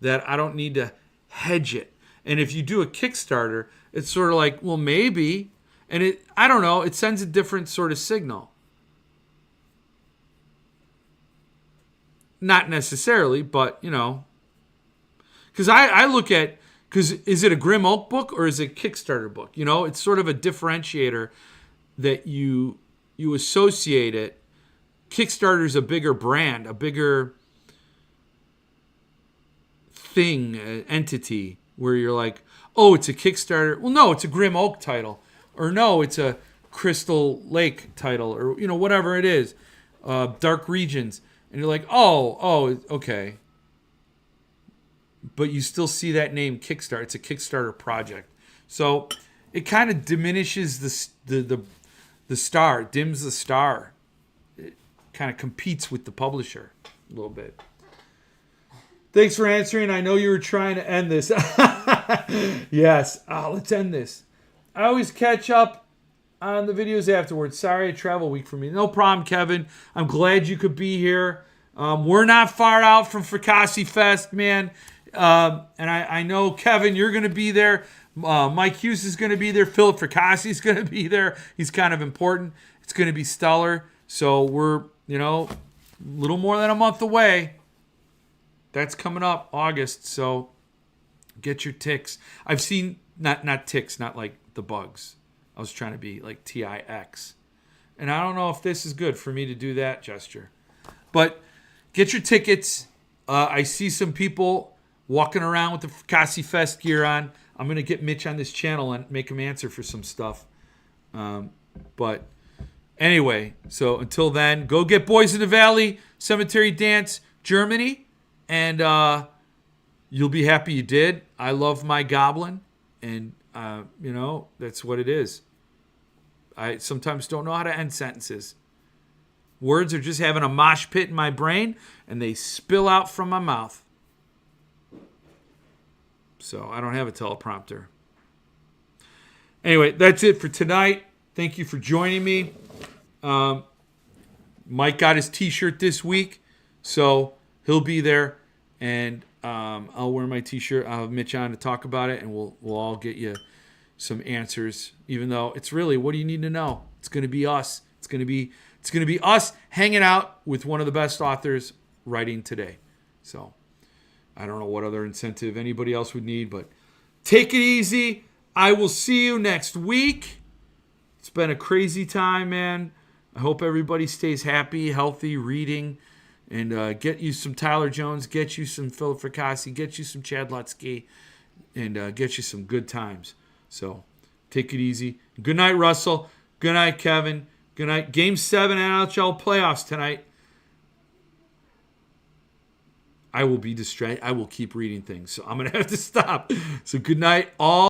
that I don't need to hedge it. And if you do a Kickstarter, it's sort of like, well, maybe. And I don't know, it sends a different sort of signal. Not necessarily, but, because I look at, because is it a Grim Oak book or is it a Kickstarter book? It's sort of a differentiator that you associate it. Kickstarter's a bigger brand, a bigger thing, entity, where you're like, oh, it's a Kickstarter. Well, no, it's a Grim Oak title. Or no, it's a Crystal Lake title. Or, whatever it is. Dark Regions. And you're like, oh, okay. But you still see that name Kickstarter. It's a Kickstarter project. So it kind of diminishes the star. It dims the star. It kind of competes with the publisher a little bit. Thanks for answering. I know you were trying to end this. Yes. Let's end this. I always catch up on the videos afterwards. Sorry, a travel week for me. No problem, Kevin. I'm glad you could be here. We're not far out from Fracassi Fest, man. And I know, Kevin, you're going to be there. Mike Hughes is going to be there. Philip Fracassi is going to be there. He's kind of important. It's going to be stellar. So we're, a little more than a month away. That's coming up August. So get your ticks. I've seen, not ticks, not like the bugs. I was trying to be like TIX. And I don't know if this is good for me to do that gesture. But get your tickets. I see some people walking around with the Fracassi Fest gear on. I'm going to get Mitch on this channel and make him answer for some stuff. But anyway, so until then, go get Boys in the Valley, Cemetery Dance, Germany. And you'll be happy you did. I love my goblin. And, that's what it is. I sometimes don't know how to end sentences. Words are just having a mosh pit in my brain, and they spill out from my mouth. So I don't have a teleprompter. Anyway, that's it for tonight. Thank you for joining me. Mike got his t-shirt this week, so he'll be there, and I'll wear my t-shirt. I'll have Mitch on to talk about it, and we'll all get you some answers. Even though it's really, what do you need to know? It's going to be us. It's going to be us hanging out with one of the best authors writing today. So I don't know what other incentive anybody else would need, but take it easy. I will see you next week. It's been a crazy time, man. I hope everybody stays happy, healthy, reading, and get you some Tyler Jones, get you some Philip Fracassi, get you some Chad Lutsky, and get you some good times. So take it easy. Good night, Russell. Good night, Kevin. Good night. Game 7 NHL playoffs tonight. I will be distracted. I will keep reading things, so I'm going to have to stop. So good night, all.